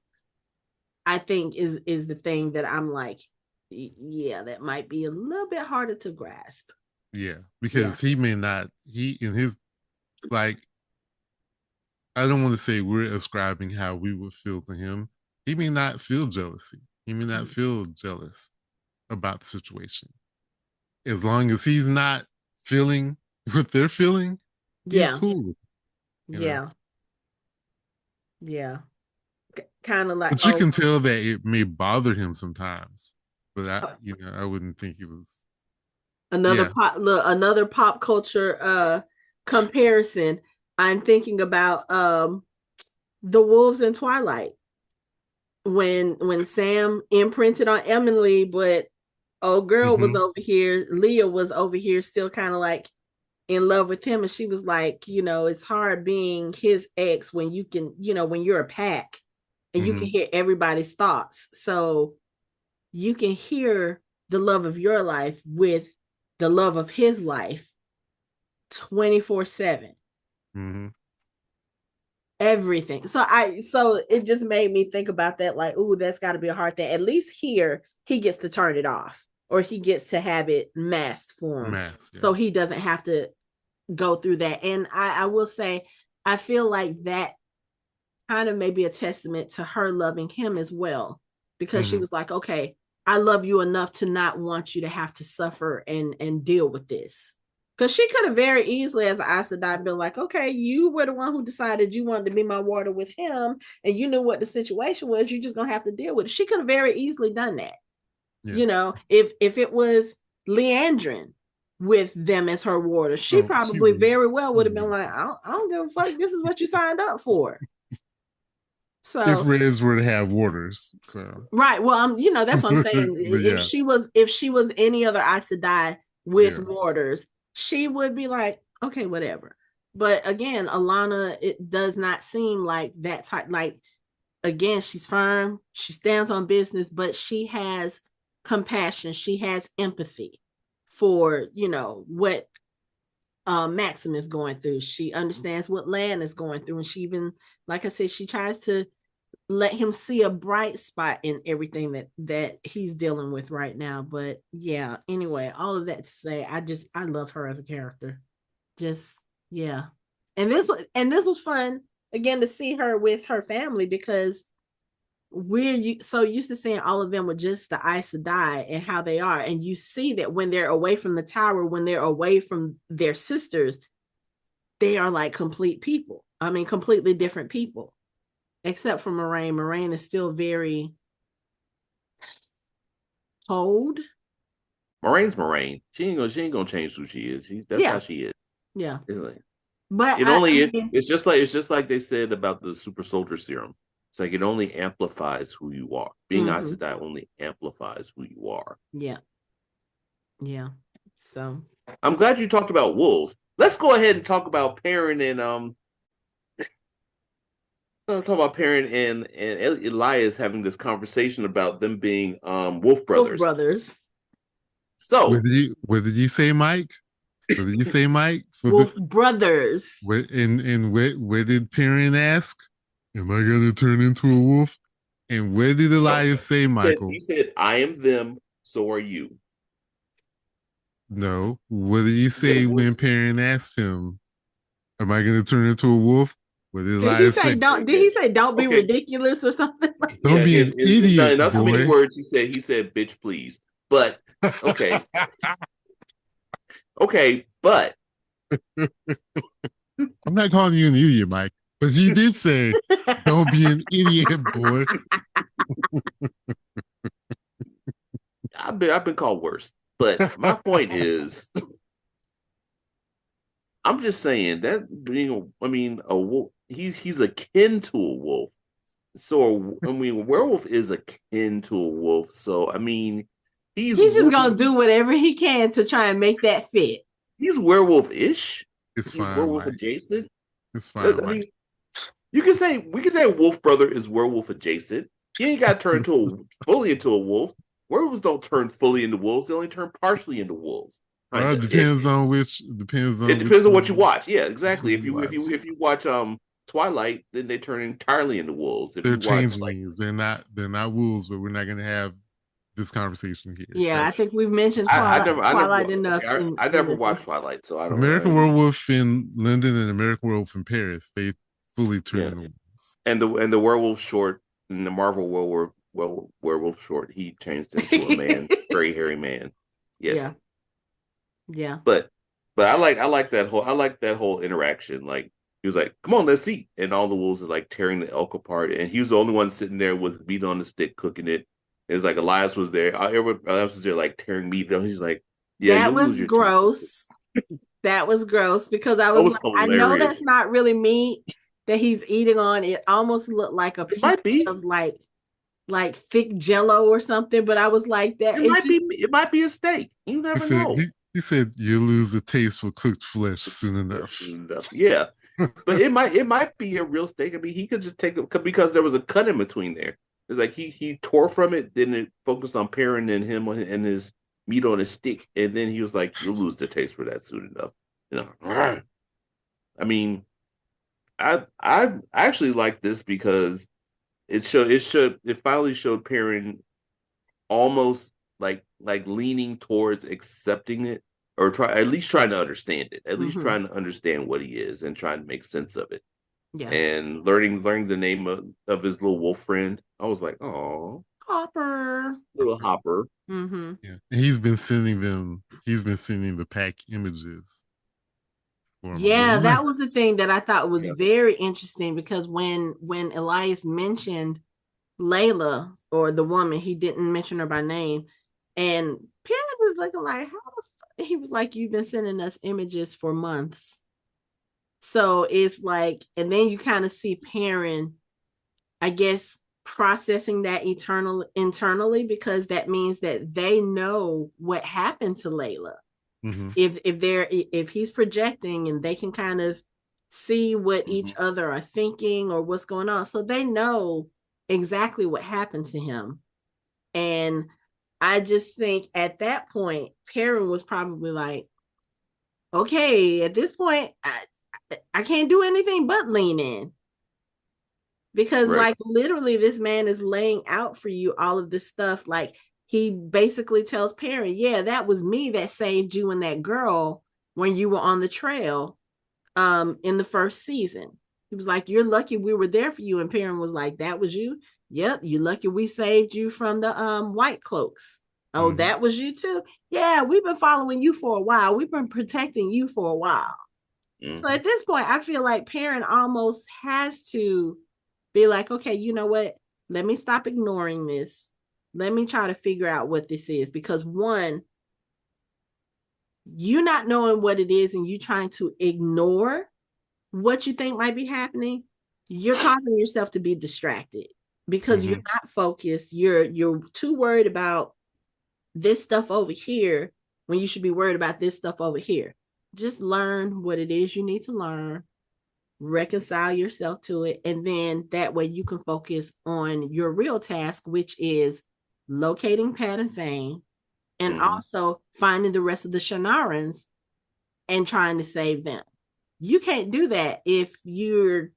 I think is the thing that I'm like, yeah, that might be a little bit harder to grasp. Yeah, Yeah. because he may not, he in his, like, I don't want to say we're ascribing how we would feel to him. He may not feel jealousy. He may not feel jealous about the situation. As long as he's not feeling what they're feeling, he's Yeah. cool with it, you know. Yeah. Yeah. Kind of like, But you can tell that it may bother him sometimes. But I wouldn't think he was. another Yeah. pop look, another pop culture comparison. I'm thinking about the wolves in Twilight, when Sam imprinted on Emily, but old girl was Mm-hmm. over here, Leah was over here still kind of like in love with him, and she was like, it's hard being his ex when you can, when you're a pack and you Mm-hmm. can hear everybody's thoughts. So you can hear the love of your life with the love of his life 24/7. Mm-hmm. Everything. So it just made me think about that, like, ooh, that's got to be a hard thing. At least here he gets to turn it off. or he gets to have it masked for him, Yeah. so he doesn't have to go through that. And I will say, I feel like that kind of maybe a testament to her loving him as well, because she was like, okay, I love you enough to not want you to have to suffer and deal with this. Because she could have very easily, as an Aes Sedai, been like, okay, you were the one who decided you wanted to be my warder with him, and you knew what the situation was. You're just gonna have to deal with it. She could have very easily done that. Yeah. You know, if it was Leandrin with them as her warder, she probably very well would have been like, I don't give a fuck. This is what you signed up for. So if Reds were to have warders, so right, well, you know, that's what I'm saying. If she was any other Aes Sedai with warders, she would be like, okay, whatever. But again, Alanna, it does not seem like that type. Like, again, she's firm, she stands on business, but she has compassion, she has empathy for, you know, what Maksim is going through. She understands what Lan is going through, and she even, like I said, she tries to let him see a bright spot in everything that he's dealing with right now. But yeah, anyway, all of that to say, I love her as a character. Just yeah. And this was fun again to see her with her family, because we're so used to seeing all of them with just the Aes Sedai and how they are, and you see that when they're away from the tower, when they're away from their sisters, they are like complete people. I mean, completely different people. Except for Moraine. Moraine is still very cold. Moraine's Moraine. She ain't gonna change who she is. That's how she is. Yeah. Like, but it's just like they said about the super soldier serum. It's like it only amplifies who you are. Being Aes Sedai only amplifies who you are. Yeah. Yeah. So I'm glad you talked about wolves. Let's go ahead and talk about Perrin and talk about Perrin and Elias having this conversation about them being wolf brothers. Wolf brothers. So what did you say, Mike? What did you say, Mike? Wolf brothers. And what did Perrin ask? Am I going to turn into a wolf? And what did Elias say, Michael? He said, I am them, so are you. No. What did he say when Perrin asked him, am I going to turn into a wolf? What did Elias say? Did he say don't be ridiculous or something? Don't be an idiot, not boy. so many words. He said, bitch, please. But, okay. Okay, but. I'm not calling you an idiot, Mike. But he did say, don't be an idiot, boy. I've been called worse. But my point is, I'm just saying that a wolf, he's akin to a wolf. So a werewolf is akin to a wolf. So he's just gonna do whatever he can to try and make that fit. He's werewolf-ish. He's fine, werewolf Mike. adjacent. It's fine. We can say a wolf brother is werewolf adjacent. He ain't got to turn fully into a wolf. Werewolves don't turn fully into wolves; they only turn partially into wolves. Well, it depends on what you watch. Yeah, exactly. If you watch Twilight, then they turn entirely into wolves. They're changelings. They're not wolves, but we're not going to have this conversation here. Yeah, I think we've mentioned Twilight enough. I never watched Twilight, so I don't. American Werewolf in London and American Werewolf in Paris, they fully turn into wolves. And the werewolf short in the Marvel werewolf short, he changed into a man, very hairy man. Yes. Yeah. But I like that whole interaction. Like he was like, "Come on, let's eat," and all the wolves are like tearing the elk apart, and he was the only one sitting there with meat on the stick cooking it. It was like Elias was there. Everyone else was there like tearing meat. And he's like, "Yeah, that was gross." That was gross because I was like, I know that's not really meat that he's eating on. It almost looked like a piece of like thick Jello or something. But I was like, it might be a steak. You never know. He said you lose a taste for cooked flesh soon enough. Yeah, but it might be a real steak. I mean, he could just take it because there was a cut in between there. It's like he tore from it, then it focused on Perrin and him and his meat on his stick, and then he was like, "You'll lose the taste for that soon enough." You know, I mean, I actually like this because it finally showed Perrin almost like leaning towards accepting it or try at least trying to understand it, at least Mm-hmm. trying to understand what he is and trying to make sense of it. Yeah. And learning the name of his little wolf friend. I was like, oh, Hopper. little Hopper. Mm-hmm. Yeah. And he's been sending them. He's been sending the pack images for Yeah, that was the months. thing that I thought was Yeah. very interesting because when Elias mentioned Layla or the woman, he didn't mention her by name, and Perrin was looking like, how the he was like, you've been sending us images for months. So it's like, and then you kind of see Perrin, I guess, processing that internally because that means that they know what happened to Layla. Mm-hmm. If he's projecting and they can kind of see what Mm-hmm. each other are thinking or what's going on, so they know exactly what happened to him. And I just think at that point Perrin was probably like, okay, at this point I can't do anything but lean in because Right. like literally this man is laying out for you all of this stuff. Like he basically tells Perrin, yeah, that was me that saved you and that girl when you were on the trail in the first season. He was like, you're lucky we were there for you. And Perrin was like, that was you? Yep, you lucky we saved you from the white cloaks. Oh, Mm-hmm. that was you too? Yeah, we've been following you for a while. We've been protecting you for a while. So Mm-hmm. at this point, I feel like Perrin almost has to be like, okay, you know what? Let me stop ignoring this. Let me try to figure out what this is. Because one, you not knowing what it is and you trying to ignore what you think might be happening, you're causing yourself to be distracted because you're Mm-hmm. not focused. You're too worried about this stuff over here when you should be worried about this stuff over here. Just learn what it is you need to learn, reconcile yourself to it, and then that way you can focus on your real task, which is locating Pat and Fane and Mm-hmm. also finding the rest of the Shanarans and trying to save them. You can't do that if your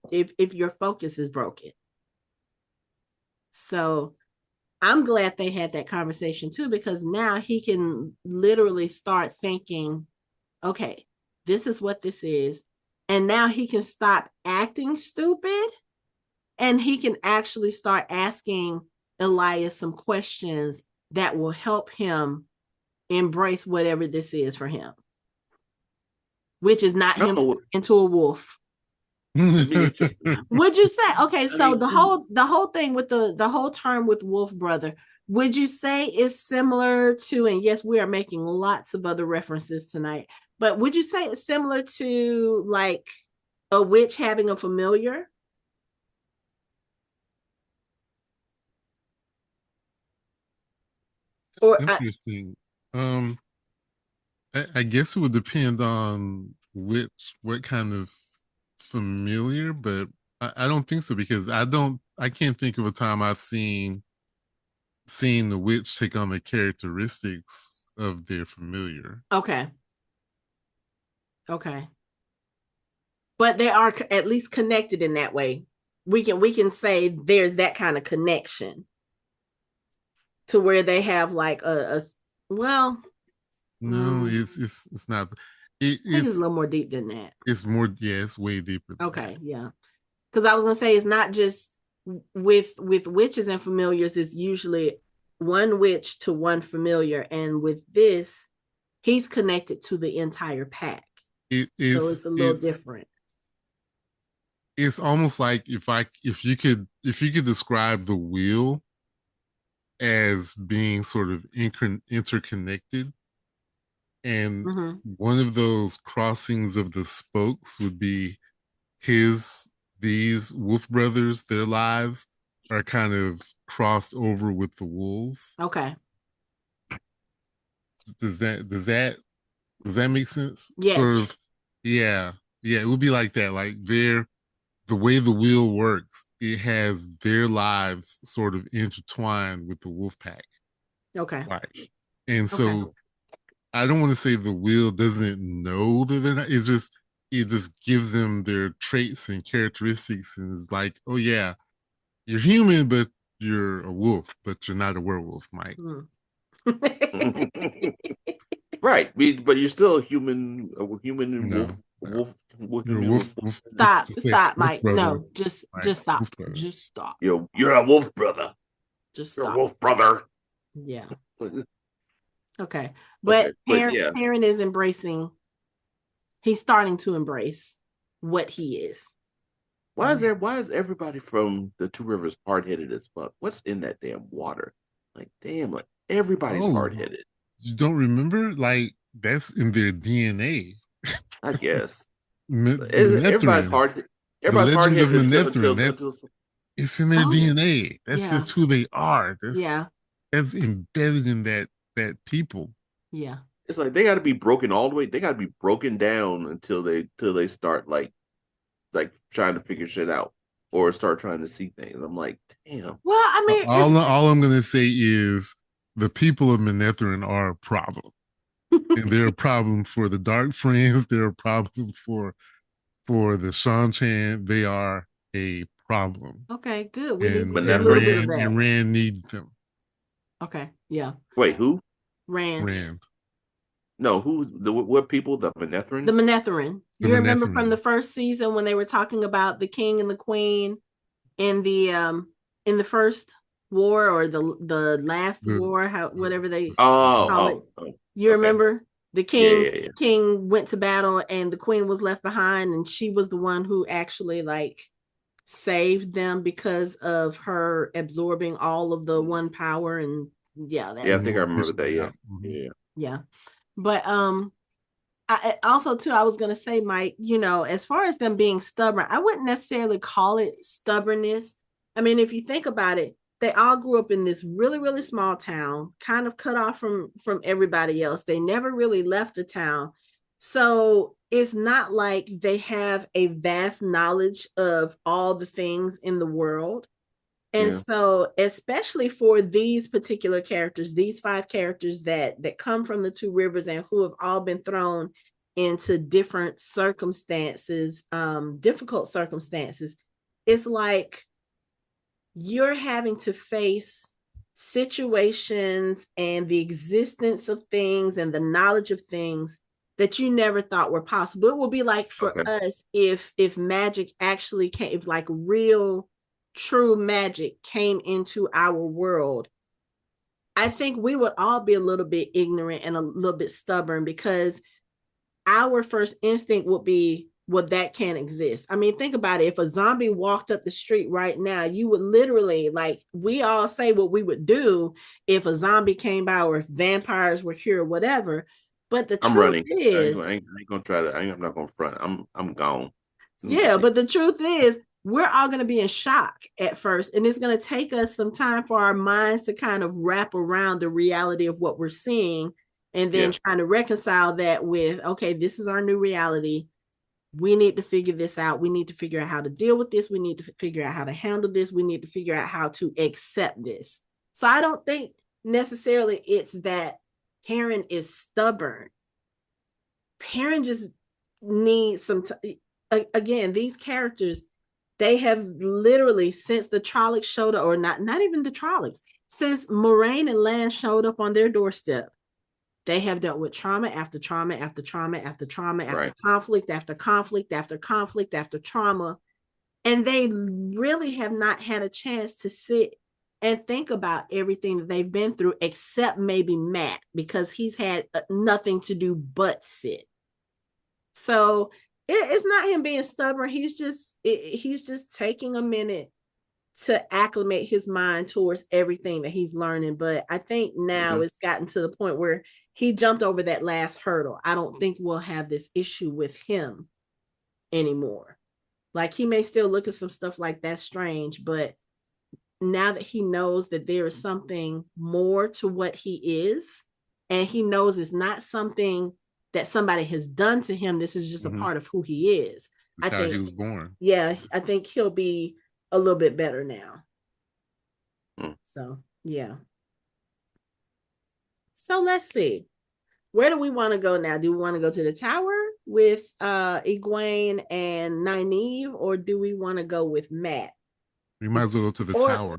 focus is broken. So I'm glad they had that conversation too, because now he can literally start thinking, okay, this is what this is. And now he can stop acting stupid and he can actually start asking Elias some questions that will help him embrace whatever this is for him, which is not I don't him know what into a wolf. it'd be interesting. Would you say, okay, I so mean, the whole thing with the whole term with wolf brother, would you say is similar to, and yes, we are making lots of other references tonight, but would you say it's similar to like a witch having a familiar? It's Or interesting. Um, I guess it would depend on what kind of familiar, but I don't think so because I can't think of a time I've seen the witch take on the characteristics of their familiar. okay, okay, but they are at least connected in that way. We can say there's that kind of connection to where they have like a well, No, mm, it's not. I think it's a little more deep than that. It's more, yeah, it's way deeper than that. Okay, yeah. Because I was gonna say it's not just with witches and familiars. It's usually one witch to one familiar, and with this, he's connected to the entire pack. It So is it's a little different. it's almost like if you could describe the wheel as being sort of interconnected, and Mm-hmm. one of those crossings of the spokes would be his these wolf brothers, their lives are kind of crossed over with the wolves. Okay. Does that make sense? Yes. Sort of, yeah, yeah. It would be like that. Like the way the wheel works, it has their lives sort of intertwined with the wolf pack. Okay. Right. And Okay. so I don't want to say the wheel doesn't know that they're not. It just gives them their traits and characteristics, and it's like, oh yeah, you're human, but you're a wolf, but you're not a werewolf, Mike. Mm. Right, but you're still a human and No, no. You're a human with wolf. wolf Wolf. tendencies. Just say Stop, wolf Mike. brother. No, just Like just stop. wolf brother. Just stop. You're a wolf brother. Just You're a stop. wolf brother. Yeah. Okay. Okay, But but yeah, Perrin is embracing, he's starting to embrace what he is. why is everybody from the Two Rivers hard headed as fuck? What's in that damn water? Like damn, like everybody's Oh, hard headed. you don't remember? Like that's in their DNA. I guess everybody's Manetheren. hard. The Everybody's hard legend of headed Manetheren. That's until it's in their Oh, DNA. That's yeah. just who they are. Yeah. That's embedded in that people. Yeah. it's like they got to be broken all the way. They got to be broken down until they start like trying to figure shit out or start trying to see things. I'm like, damn. Well, I mean, All I'm gonna say is the people of Manetheren are a problem, and they're a problem for the Dark Friends. They're a problem for the Shan-Chan. They are a problem, okay, good. We need to and see a and little Manetheren. bit of Rand that. and Rand needs them. Okay. Yeah. Wait, who? Rand. Rand, No, who? What people? The The Manetheren? Manetheren. the You remember from the Manetheren, first season when they were talking about the king and the queen in the first war or the last the war, how whatever they call it. Oh. You Okay. remember the Yeah, king yeah, yeah. king went to battle and the queen was left behind and she was the one who actually like saved them because of her absorbing all of the one power and yeah, that Yeah, I and think I will remember push that. me Yeah, out. Mhm. yeah. yeah. But I also too I was going to say Mike, as far as them being stubborn, I wouldn't necessarily call it stubbornness. I mean, if you think about it, they all grew up in this really really small town, kind of cut off from everybody else. They never really left the town. So, it's not like they have a vast knowledge of all the things in the world. And Yeah. so, especially for these particular characters, these five characters that come from the Two Rivers and who have all been thrown into different circumstances, difficult circumstances, it's like you're having to face situations and the existence of things and the knowledge of things that you never thought were possible. It will be like for Okay. us if magic actually came, if like real true magic came into our world. I think we would all be a little bit ignorant and a little bit stubborn because our first instinct would be, well, that can't exist. I mean, think about it. If a zombie walked up the street right now, you would literally, like, we all say what we would do if a zombie came by or if vampires were here or whatever. But the I'm truth running. is, I ain't gonna try to. I'm not gonna front. I'm gone. As soon as I yeah, see but the truth is, we're all going to be in shock at first. And it's going to take us some time for our minds to kind of wrap around the reality of what we're seeing and then yeah. trying to reconcile that with, okay, this is our new reality. We need to figure this out. We need to figure out how to deal with this. We need to figure out how to handle this. We need to figure out how to accept this. So I don't think necessarily it's that Perrin is stubborn. Perrin just needs some again, these characters, they have literally since the Trollocs showed up, or not even the Trollocs, since Moraine and Lan showed up on their doorstep, they have dealt with trauma after trauma after trauma after trauma after Right. conflict after conflict after conflict after trauma. And they really have not had a chance to sit and think about everything that they've been through, except maybe Matt, because he's had nothing to do but sit. So it's not him being stubborn. He's just taking a minute to acclimate his mind towards everything that he's learning. But I think now Mm-hmm. it's gotten to the point where he jumped over that last hurdle. I don't think we'll have this issue with him anymore. Like he may still look at some stuff like that's strange, but now that he knows that there is something more to what he is, and he knows it's not something that somebody has done to him, this is just a Mm-hmm. part of who he is. It's I how he think, was born. yeah, I think he'll be a little bit better now. Mm. So, yeah. So let's see. Where do we want to go now? Do we want to go to the tower with Egwene and Nynaeve, or do we want to go with Matt? We might as well go to the Or tower.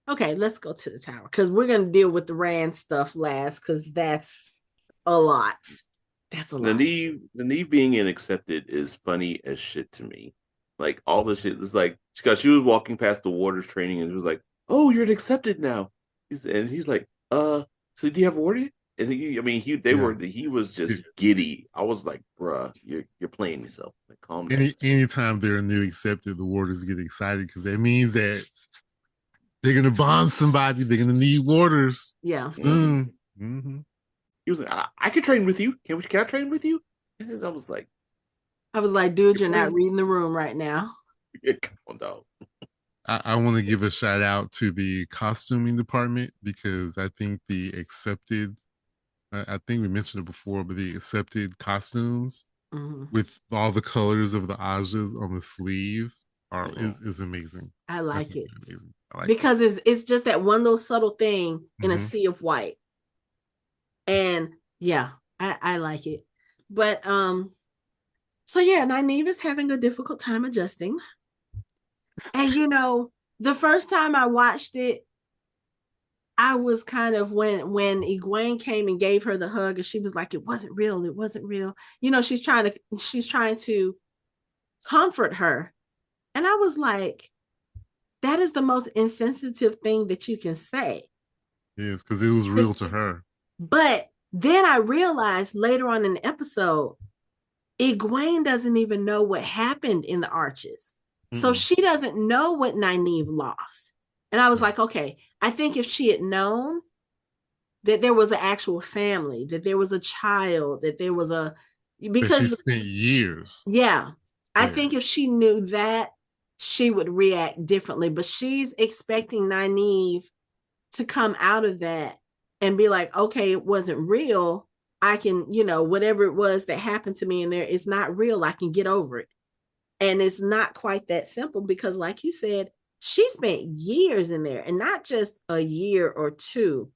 Okay, let's go to the tower because we're gonna deal with the Rand stuff last because that's a lot. That's a lot. Nynaeve being in accepted is funny as shit to me. Like all the shit is like because she was walking past the waters training and she was like, "Oh, you're an accepted now," and he's like, so do you have a warrior?" And I mean, Yeah. he was just giddy. I was like, "Bruh, you're playing yourself. Like, calm down." Anytime they're new accepted, the warders get excited because that means that they're gonna bond somebody. They're gonna need warders Yeah. soon. Mm-hmm. He was like, I can train with you. Can I train with you?" And I was like, dude, you're you're not playing. reading the room right now. Come on, dog. I want to give a shout out to the costuming department because I think the accepted, I think we mentioned it before, but the accepted costumes with all the colors of the Ajas on the sleeves is amazing. I I like think it they're amazing. I like because it's just that one little subtle thing in a Mm-hmm. sea of white, and yeah, I like it. But so yeah, Nynaeve is having a difficult time adjusting, and the first time I watched it, I was kind of when Egwene came and gave her the hug, and she was like, "It wasn't real. It wasn't real." She's trying to comfort her, and I was like, "That is the most insensitive thing that you can say." Yes, because it was real to her. But then I realized later on in the episode, Egwene doesn't even know what happened in the Arches, so Mm-mm. she doesn't know what Nynaeve lost. And I was like, okay, I think if she had known that there was an actual family, that there was a child, that there was That she because spent years yeah, I there. think if she knew that, she would react differently. But she's expecting Nynaeve to come out of that and be like, okay, it wasn't real. I can, whatever it was that happened to me in there, it's not real. I can get over it. And it's not quite that simple because, like you said, she spent years in there and not just a year or two,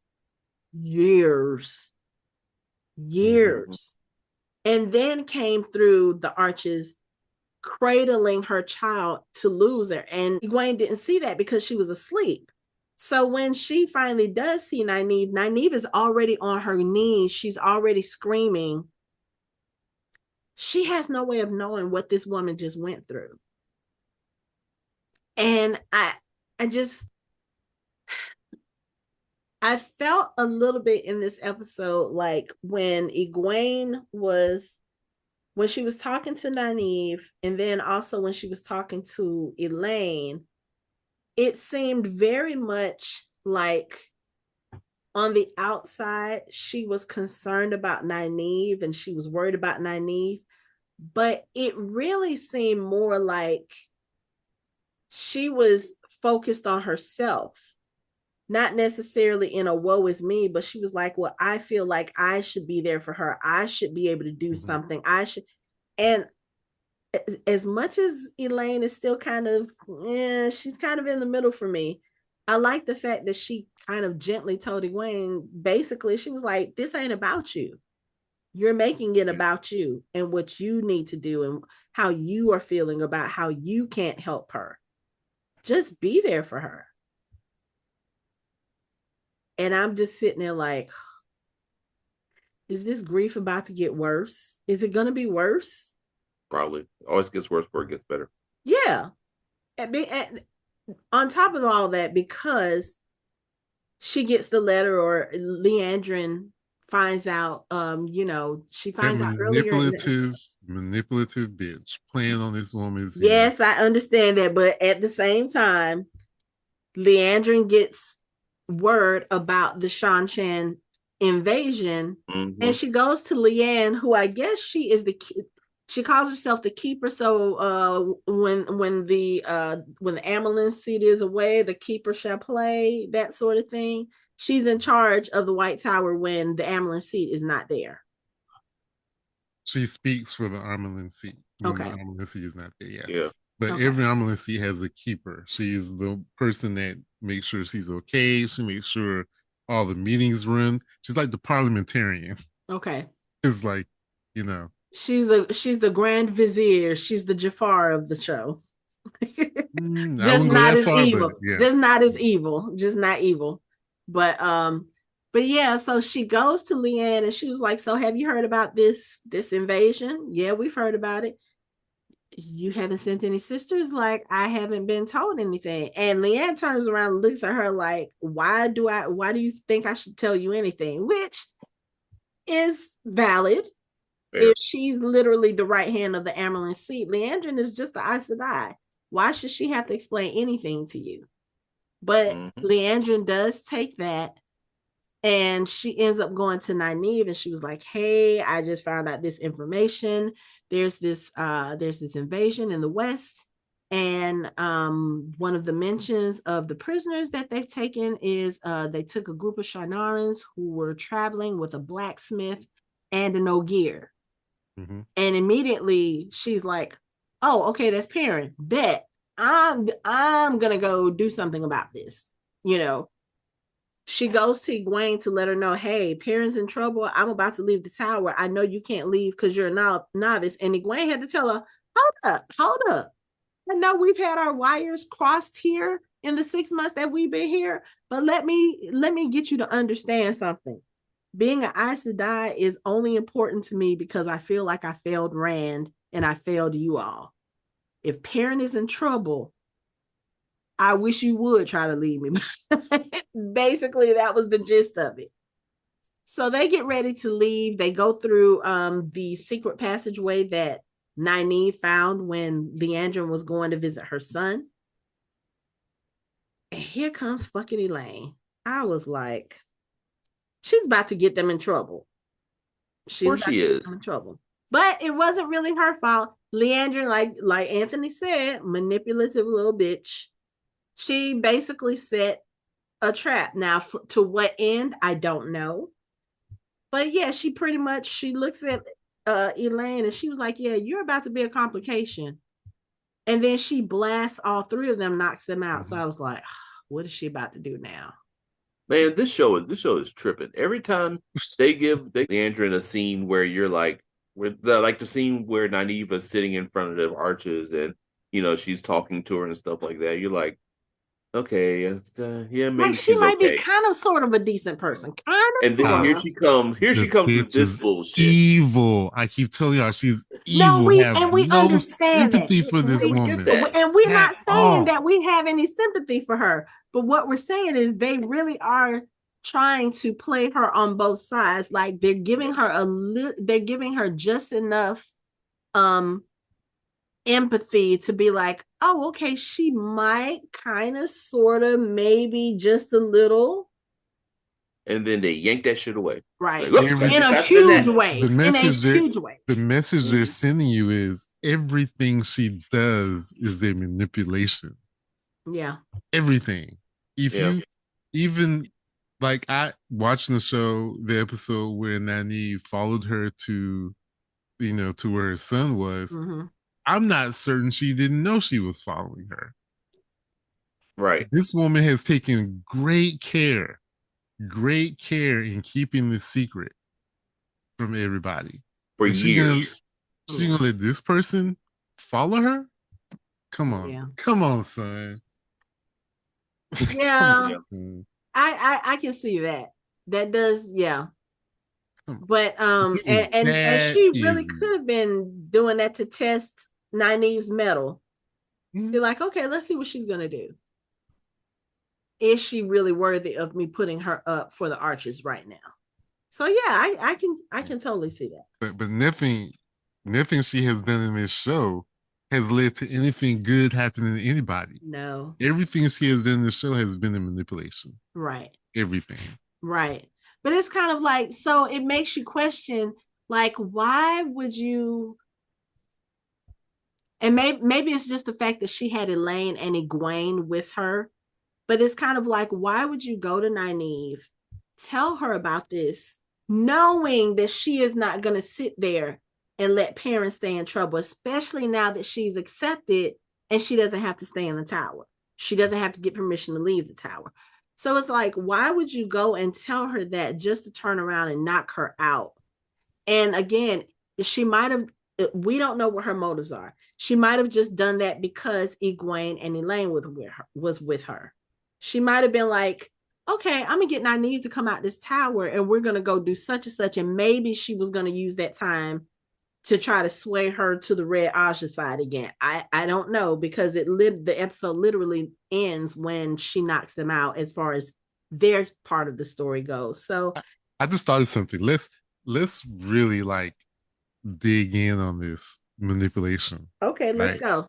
years, Mm-hmm. years. And then came through the Arches cradling her child to lose her. And Egwene didn't see that because she was asleep. So when she finally does see Nynaeve, Nynaeve is already on her knees. She's already screaming. She has no way of knowing what this woman just went through. And I just I felt a little bit in this episode like when she was talking to Nynaeve, and then also when she was talking to Elaine, it seemed very much like on the outside, she was concerned about Nynaeve and she was worried about Nynaeve, but it really seemed more like she was focused on herself, not necessarily in a woe is me, but she was like, well, I feel like I should be there for her. I should be able to do something. I should. And as much as Elaine is still kind of, she's kind of in the middle for me. I like the fact that she kind of gently told Egwene, basically, she was like, this ain't about you. You're making it about you and what you need to do and how you are feeling about how you can't help her. Just be there for her. And I'm just sitting there like, is this grief about to get worse? Is it going to be worse? Probably. Always gets worse before it gets better. Yeah. And on top of all that, because she gets the letter or Leandrin finds out, she That finds out earlier. manipulative bitch playing on this woman's, Yes, I understand that. But at the same time, Leandrin gets word about the Shanshan invasion, Mm-hmm. and she goes to Leanne, who I guess she calls herself the keeper. So when the Amelin seat is away, the keeper shall play, that sort of thing. She's in charge of the White Tower when the Amelin seat is not there. she speaks for the Armelin seat when the Okay. Armelin seat is not there. Yes, Yeah. but Okay. every Armelin seat has a keeper. She's the person that makes sure she's okay. She makes sure all the meetings run. She's like the parliamentarian. Okay. It's like, you know, She's the Grand Vizier. She's the Jafar of the show. I Just wouldn't go not that as far, but evil. yeah. Just not as evil. Just not evil. But yeah, so she goes to Leanne and she was like, "So have you heard about this invasion?" "Yeah, we've heard about it." "You haven't sent any sisters?" "Like, I haven't been told anything." And Leanne turns around and looks at her like, why do you think I should tell you anything? Which is valid. Fair. If she's literally the right hand of the Amerlin seat, Leandrin is just the Aes Sedai. Why should she have to explain anything to you? But Leandrin does take that, and she ends up going to Nynaeve, and she was like, "Hey, I just found out this information. There's this invasion in the West, and one of the mentions of the prisoners that they've taken is they took a group of Shinarans who were traveling with a blacksmith and an Ogier." Mm-hmm. And immediately she's like, "Oh, okay, that's Perrin. Bet I'm gonna go do something about this." You know, she goes to Egwene to let her know, "Hey, Perrin's in trouble. I'm about to leave the tower. I know you can't leave because you're a novice." And Egwene had to tell her, hold up. I know we've had our wires crossed here in the 6 months that we've been here, but let me get you to understand something. Being an Aes Sedai is only important to me because I feel like I failed Rand and I failed you all. If Perrin is in trouble, I wish you would try to leave me. Basically, that was the gist of it. So they get ready to leave. They go through the secret passageway that Nynaeve found when Leandrin was going to visit her son. And here comes fucking Elaine. I was like, she's about to get them in trouble. Of course she is. In trouble. But it wasn't really her fault. Leandrin, like Anthony said, manipulative little bitch. She basically set a trap. Now, to what end, I don't know. But yeah, she looks at Elaine and she was like, "Yeah, you're about to be a complication." And then she blasts all three of them, knocks them out. So I was like, what is she about to do now? Man, this show is tripping. Every time they give Leandra in a scene where you're like, like the scene where Nynaeve is sitting in front of the arches and she's talking to her and stuff like that. You're like, okay, yeah, maybe Like, she she's might be okay. kind of sort of a decent person. Kind of, And then here she comes. Here she comes with this bullshit. Evil. I keep telling y'all she's evil. No, we no understand sympathy that. for this woman. And we're not saying all. that we have any sympathy for her. But what we're saying is they really are trying to play her on both sides. Like, they're giving her just enough empathy to be like, oh, okay, she might kind of, sort of, maybe just a little. And then they yank that shit away. Right. Like, in a huge way. The message Mm-hmm. they're sending you is everything she does is a manipulation. Yeah. Everything. If you even like I watching the episode where Nynaeve followed her to to where her son was, I'm not certain she didn't know she was following her. Right. This woman has taken great care in keeping this secret from everybody. For and years. She's gonna let this person follow her? Come on. Yeah. Come on, son. Yeah. I can see that. That does, yeah. But and she really could have been doing that to test Nynaeve's mettle. Be like, okay, let's see what she's gonna do. Is she really worthy of me putting her up for the arches right now? So yeah, I can totally see that. But nothing she has done in this show has led to anything good happening to anybody. No. Everything she has done in the show has been a manipulation. Right. Everything. Right. But it's kind of like, so it makes you question, like, why would you? And maybe it's just the fact that she had Elaine and Egwene with her. But it's kind of like, why would you go to Nynaeve, tell her about this, knowing that she is not going to sit there and let Perrin stay in trouble, especially now that she's accepted and she doesn't have to stay in the tower. She doesn't have to get permission to leave the tower. So it's like, why would you go and tell her that just to turn around and knock her out? And again, she might have we don't know what her motives are. She might have just done that because Egwene and Elaine was with her. She might have been like, okay, I'm gonna get Nynaeve to come out this tower and we're gonna go do such and such. And maybe she was gonna use that time to try to sway her to the Red Asha side again. I don't know, because the episode literally ends when she knocks them out as far as their part of the story goes. So I just thought of something. Let's really like dig in on this manipulation. okay, let's Right. go.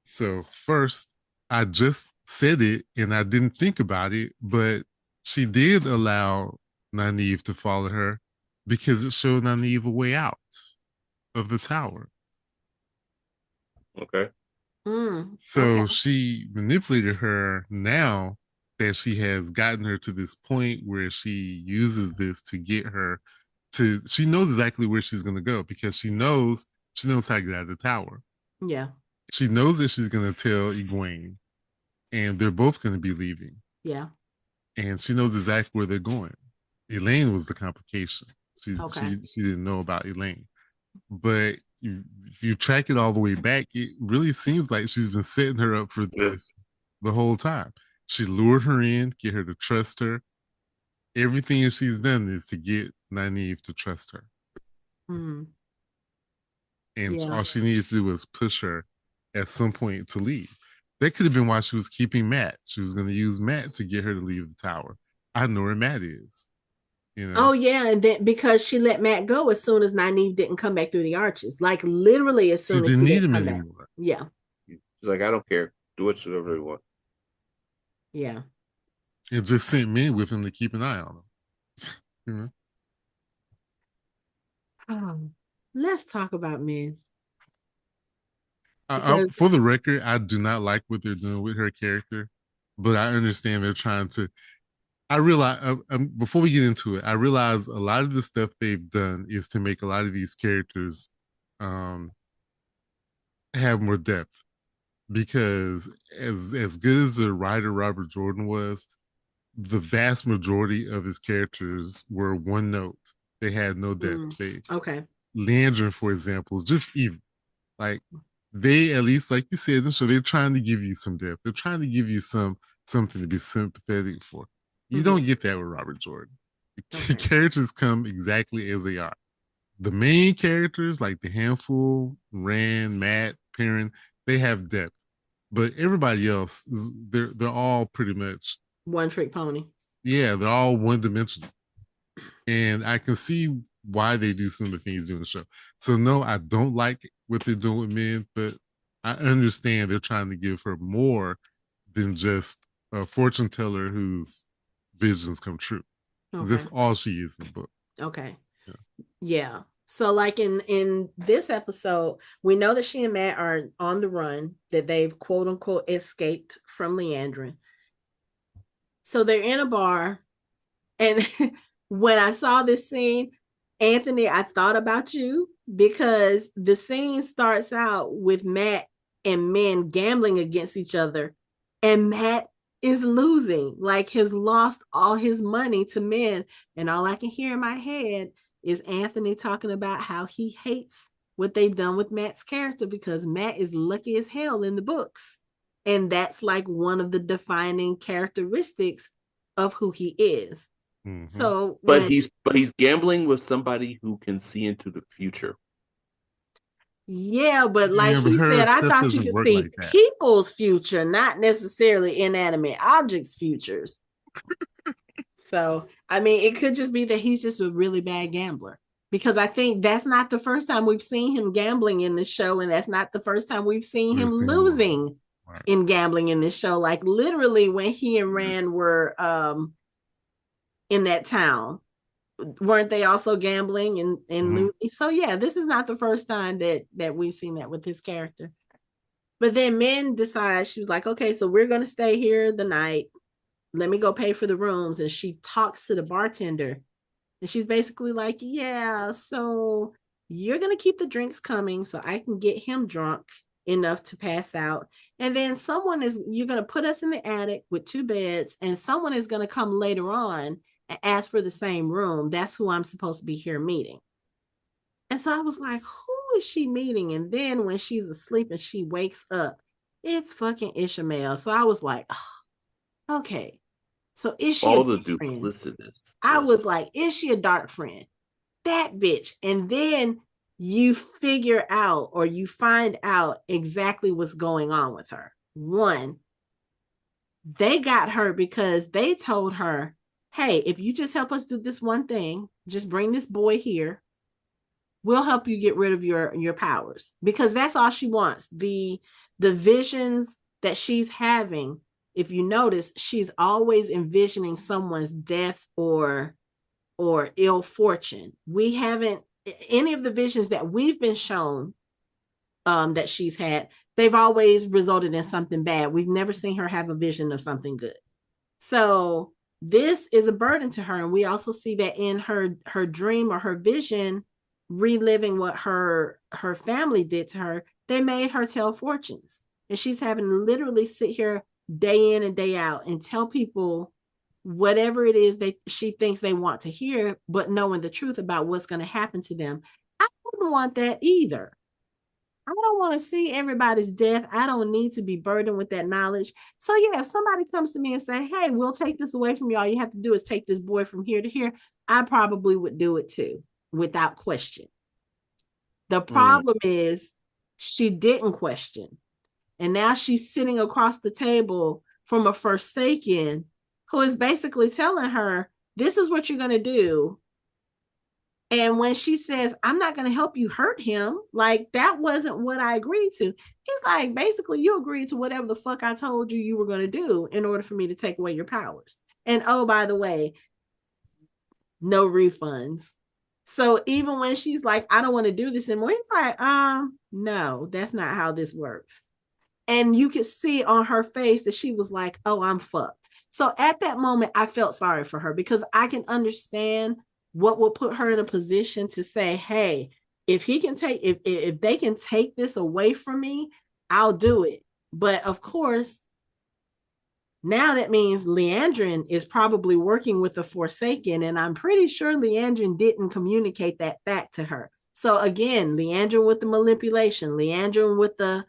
So first, I just said it and I didn't think about it, but she did allow Nynaeve to follow her because it showed Nynaeve a way out of the tower. Okay. So Okay. she manipulated her now that she has gotten her to this point where she uses this to get her to, she knows exactly where she's going to go because she knows how to get out of the tower. Yeah. She knows that she's going to tell Egwene and they're both going to be leaving. Yeah. And she knows exactly where they're going. Elaine was the complication. Okay. She didn't know about Elaine. But if you track it all the way back, it really seems like she's been setting her up for this the whole time. She lured her in, get her to trust her. Everything that she's done is to get Nynaeve to trust her. Mm. And Yeah. all she needed to do was push her at some point to leave. That could have been why she was keeping Matt. She was going to use Matt to get her to leave the tower. I know where Matt is. You know? Oh yeah, and then because she let Matt go as soon as Nynaeve didn't come back through the arches, like literally as She soon as didn't she need didn't him come back. anymore. Yeah. She's like, I don't care. Do whatever you want. Yeah. It just sent men with him to keep an eye on him. You know? Let's talk about men. Because For the record, I do not like what they're doing with her character, but I understand they're trying to. I realize before we get into it, I realize a lot of the stuff they've done is to make a lot of these characters um, have more depth. Because as good as the writer Robert Jordan was, the vast majority of his characters were one note. They had no depth. okay. Leandrin, for example, is just evil. Like they, at least like you said, so they're trying to give you some depth. They're trying to give you something to be sympathetic for. You don't get that with Robert Jordan. The characters come exactly as they are. The main characters, like the handful, Rand, Matt, Perrin, they have depth. But everybody else, they're all pretty much One trick pony. yeah, they're all one dimensional. And I can see why they do some of the things in the show. So no, I don't like what they're doing with men, but I understand they're trying to give her more than just a fortune teller whose visions come true. Okay. That's all she is in the book. Okay. Yeah. So like in this episode, we know that she and Matt are on the run, that they've quote unquote escaped from Leandrin. So they're in a bar. And when I saw this scene, Anthony, I thought about you because the scene starts out with Matt and men gambling against each other. And Matt is losing, like has lost all his money to men. And all I can hear in my head is Anthony talking about how he hates what they've done with Matt's character because Matt is lucky as hell in the books. And that's like one of the defining characteristics of who he is. Mm-hmm. So but he's gambling with somebody who can see into the future. Yeah, but like he said, I thought you could see like people's future, not necessarily inanimate objects' futures. So, I mean, it could just be that he's just a really bad gambler. Because I think that's not the first time we've seen him gambling in this show, and that's not the first time we've seen him losing in gambling in this show. Like literally when he and Rand were in that town, weren't they also gambling and losing? So yeah, this is not the first time that we've seen that with his character. But then Min decides, she was like, okay, so we're going to stay here the night. Let me go pay for the rooms. And she talks to the bartender. And she's basically like, yeah, so you're going to keep the drinks coming so I can get him drunk enough to pass out. And then you're going to put us in the attic with 2 beds, and someone is going to come later on and ask for the same room. That's who I'm supposed to be here meeting. And so I was like, who is she meeting? And then when she's asleep and she wakes up, it's fucking Ishmael. So I was like, oh, okay. So is she a All the dark friend? duplicitous. I was like, is she a dark friend? That bitch. And then you figure out or you find out exactly what's going on with her. One, they got her because they told her, hey, if you just help us do this one thing, just bring this boy here, we'll help you get rid of your powers, because that's all she wants. The visions that she's having, if you notice, she's always envisioning someone's death or ill fortune. We haven't, any of the visions that we've been shown that she's had, they've always resulted in something bad. We've never seen her have a vision of something good. So this is a burden to her. And we also see that in her dream or her vision, reliving what her family did to her. They made her tell fortunes. And she's having to literally sit here day in and day out and tell people whatever it is she thinks they want to hear, but knowing the truth about what's going to happen to them. I wouldn't want that either. I don't want to see everybody's death. I don't need to be burdened with that knowledge. So yeah, if somebody comes to me and say, hey, we'll take this away from you, all you have to do is take this boy from here to here, I probably would do it too, without question. The problem is she didn't question. And now she's sitting across the table from a Forsaken who is basically telling her, this is what you're going to do. And when she says, I'm not going to help you hurt him, like, that wasn't what I agreed to. He's like, basically, you agreed to whatever the fuck I told you were going to do in order for me to take away your powers. And oh, by the way, no refunds. So even when she's like, I don't want to do this anymore, he's like, no, that's not how this works. And you could see on her face that she was like, oh, I'm fucked. So at that moment, I felt sorry for her, because I can understand what will put her in a position to say, hey, if he can take, if they can take this away from me, I'll do it. But of course, now that means Leandrin is probably working with the Forsaken, and I'm pretty sure Leandrin didn't communicate that back to her. So again, Leandrin with the manipulation, Leandrin with the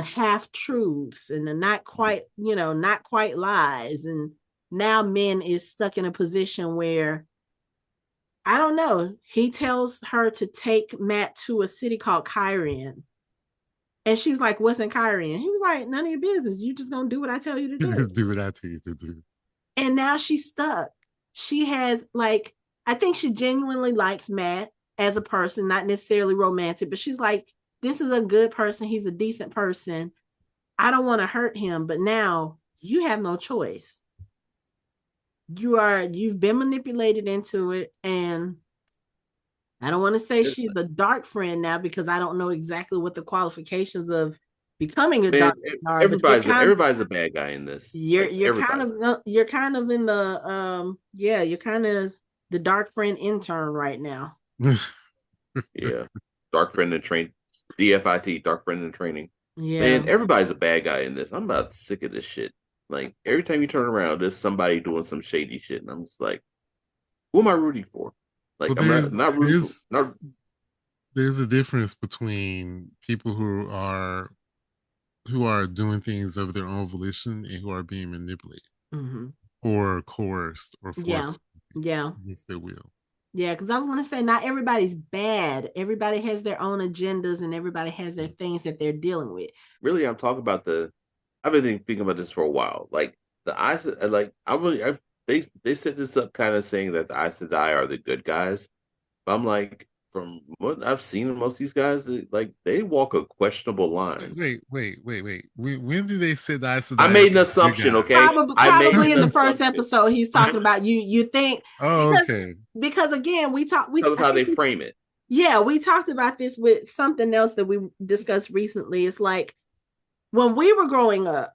half truths and the not quite lies. And now Min is stuck in a position where, I don't know, he tells her to take Matt to a city called Kyrian. And she was like, what's in Kyrian? He was like, none of your business. You just gonna do what I tell you to do. Do what I tell you to do. And now she's stuck. She has, like, I think she genuinely likes Matt as a person, not necessarily romantic, but she's like, this is a good person. He's a decent person. I don't want to hurt him, but now you have no choice. You've been manipulated into it. And I don't want to say she's a dark friend now, because I don't know exactly what the qualifications of becoming a dark friend are. Everybody's a bad guy in this. You're kind of in the you're kind of the dark friend intern right now. Yeah. Dark friend in training. DFIT, dark friend in training. Yeah. Man, everybody's a bad guy in this. I'm about sick of this shit. Like, every time you turn around, there's somebody doing some shady shit, and I'm just like, who am I rooting for? Like, well, I'm not rooting for. There's a difference between people who are doing things of their own volition and who are being manipulated or coerced or forced against their will. Yeah, because I was going to say, not everybody's bad. Everybody has their own agendas, and everybody has their things that they're dealing with. Really, I'm talking about I've been thinking about this for a while. Like, the Aes, like, they set this up kind of saying that the Aes Sedai are the good guys. But I'm like, from what I've seen in most of these guys, they walk a questionable line. Wait. When did they say that? I made an assumption, okay? Probably in the first episode, he's talking about you think. Oh, okay. Because again, we that's how they frame it. Yeah, we talked about this with something else that we discussed recently. It's like, when we were growing up,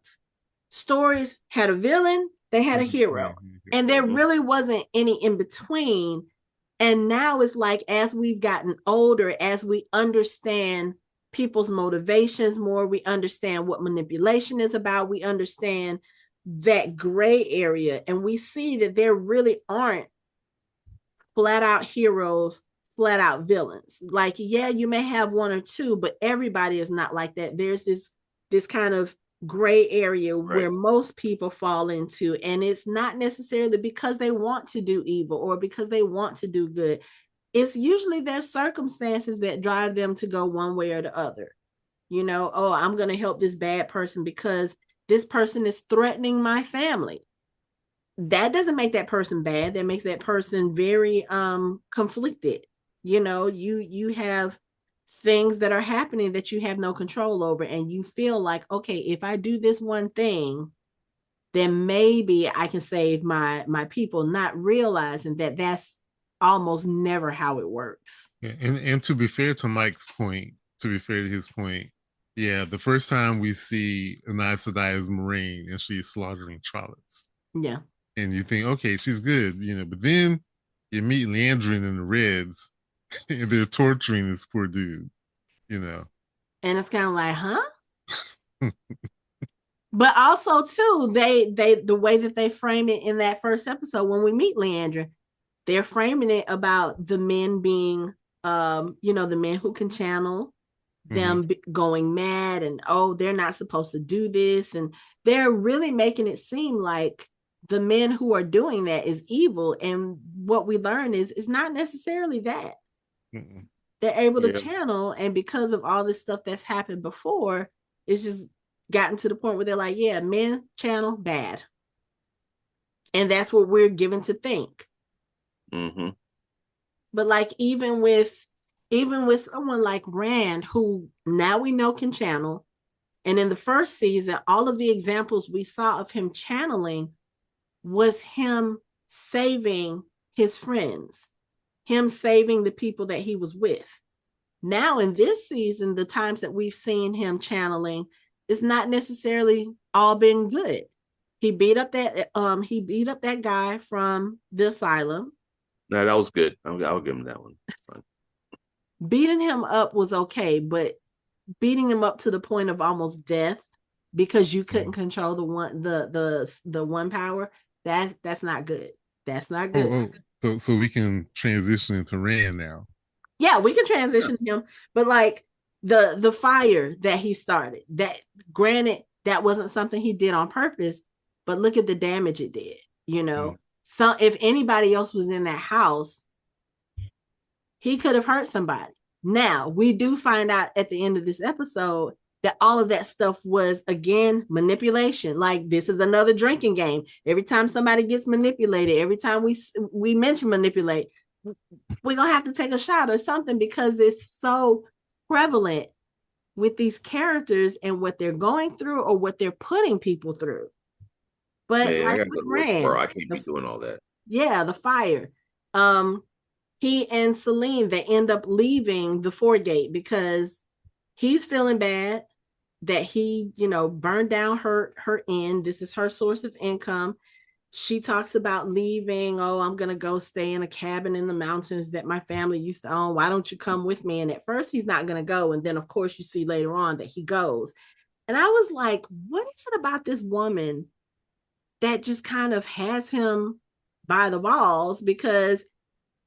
stories had a villain, they had a hero, and there really wasn't any in between. And now it's like, as we've gotten older, as we understand people's motivations more, we understand what manipulation is about, we understand that gray area, and we see that there really aren't flat out heroes flat out villains. Like, yeah, you may have one or two, but everybody is not like that. There's this kind of gray area where most people fall into, and it's not necessarily because they want to do evil or because they want to do good. It's usually their circumstances that drive them to go one way or the other. You know, oh, I'm going to help this bad person because this person is threatening my family. That doesn't make that person bad. That makes that person very conflicted. You know, you have things that are happening that you have no control over, and you feel like, okay, if I do this one thing, then maybe I can save my people, not realizing that that's almost never how it works. Yeah, and to be fair to Mike's point, to be fair to his point, yeah, the first time we see Aes Sedai as Moraine and she's slaughtering Trollocs. Yeah. And you think, okay, she's good, you know, but then you meet Leandrin and the Reds and they're torturing this poor dude, you know. And it's kind of like, huh? But also too, they the way that they frame it in that first episode when we meet Leandrin, they're framing it about the men being you know, the men who can channel, them going mad, and oh, they're not supposed to do this, and they're really making it seem like the men who are doing that is evil. And what we learn is it's not necessarily that. They're able to channel, and because of all this stuff that's happened before, it's just gotten to the point where they're like, yeah, men channel bad, and that's what we're given to think. But like even with someone like Rand, who now we know can channel, and in the first season, all of the examples we saw of him channeling was him saving his friends, him saving the people that he was with. Now in this season, the times that we've seen him channeling, it's not necessarily all been good. He beat up that guy from the asylum. No, that was good. I'll give him that one. Beating him up was okay, but beating him up to the point of almost death because you couldn't control the one power, that's not good. That's not good. So we can transition into Rand now. Yeah, we can transition him, but like the fire that he started, that granted that wasn't something he did on purpose, but look at the damage it did. You know, so if anybody else was in that house, he could have hurt somebody. Now we do find out at the end of this episode that all of that stuff was, again, manipulation. Like, this is another drinking game. Every time somebody gets manipulated, every time we mention manipulate, we're gonna have to take a shot or something, because it's so prevalent with these characters and what they're going through or what they're putting people through. But man, like with Rand, I can't be doing all that. Yeah, the fire. He and Selene, they end up leaving the Foregate because he's feeling bad that he, you know, burned down her inn. This is her source of income. She talks about leaving. Oh, I'm going to go stay in a cabin in the mountains that my family used to own. Why don't you come with me? And at first he's not going to go. And then of course you see later on that he goes. And I was like, what is it about this woman that just kind of has him by the balls? Because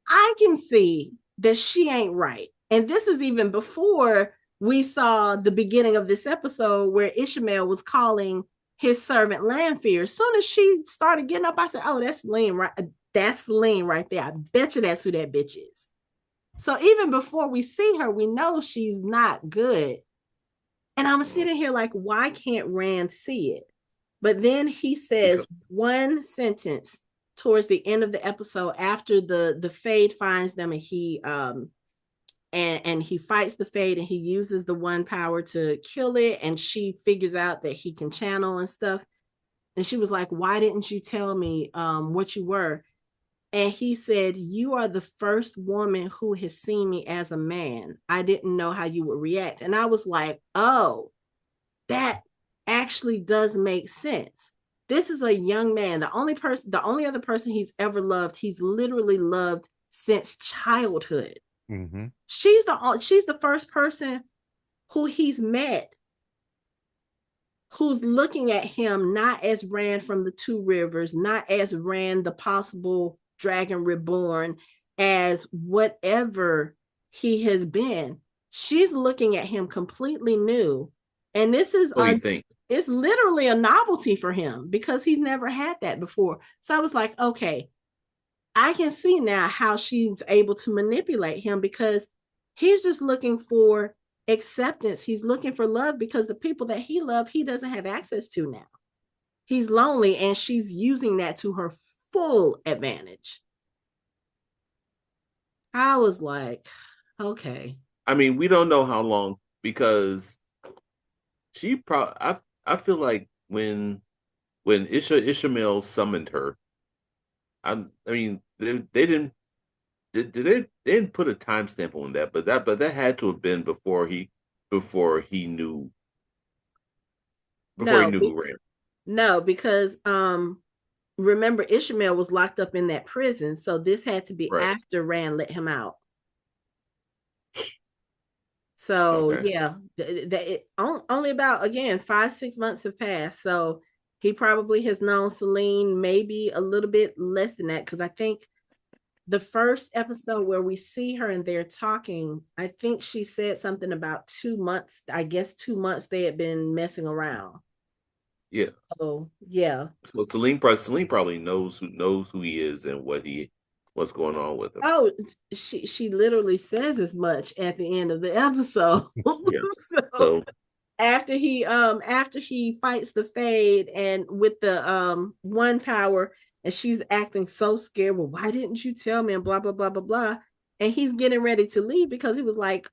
I can see that she ain't right. And this is even before we saw the beginning of this episode where Ishmael was calling his servant Lanfear. As soon as she started getting up, I said, oh, that's Selene, right? That's Selene right there. I bet you that's who that bitch is. So even before we see her, we know she's not good. And I'm sitting here like, why can't Rand see it? But then he says one sentence towards the end of the episode after the Fade finds them, and he and he fights the Fade, and he uses the one power to kill it, and she figures out that he can channel and stuff. And she was like, why didn't you tell me what you were? And he said, you are the first woman who has seen me as a man. I didn't know how you would react. And I was like, oh, that actually does make sense. This is a young man. The only other person he's ever loved, he's literally loved since childhood. Mm-hmm. She's the first person who he's met who's looking at him not as Rand from the Two Rivers, not as Rand the possible dragon reborn, as whatever he has been. She's looking at him completely new. And this is What do you think? it's literally a novelty for him because he's never had that before. So I was like, okay, I can see now how she's able to manipulate him because he's just looking for acceptance. He's looking for love because the people that he loves, he doesn't have access to now. He's lonely and she's using that to her full advantage. I was like, okay. I mean, we don't know how long because she probably. I feel like when Ishmael summoned her, I mean they didn't they didn't put a timestamp on that, but that had to have been before he knew No, who ran. no, because remember Ishmael was locked up in that prison, so this had to be Right. after Rand let him out. So Okay. yeah, only about again 5-6 months have passed. So he probably has known Selene maybe a little bit less than that because I think the first episode where we see her and they're talking, I think she said something about 2 months. I guess 2 months they had been messing around. Yeah. So yeah. So Celine probably knows who he is and what's going on with him. Oh, she literally says as much at the end of the episode. Yeah. So So after he fights the fade and with the one power and she's acting so scared, well, why didn't you tell me, and blah blah blah blah blah, and he's getting ready to leave because he was like,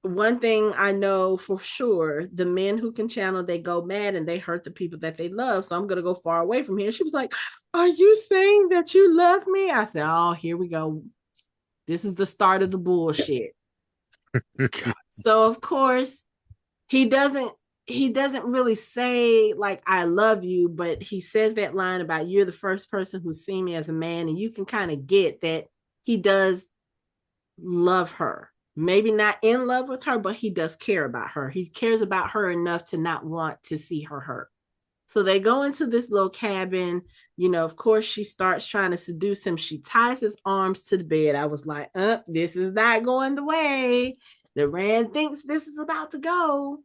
one thing I know for sure, the men who can channel, they go mad and they hurt the people that they love, so I'm gonna go far away from here. She was like, are you saying that you love me? I said, oh, here we go, this is the start of the bullshit. So of course he doesn't really say like I love you, but he says that line about you're the first person who's seen me as a man, and you can kind of get that he does love her. Maybe not in love with her, but he does care about her. He cares about her enough to not want to see her hurt. So they go into this little cabin. Of course, she starts trying to seduce him. She ties his arms to the bed. I was like, this is not going the way the Rand thinks this is about to go.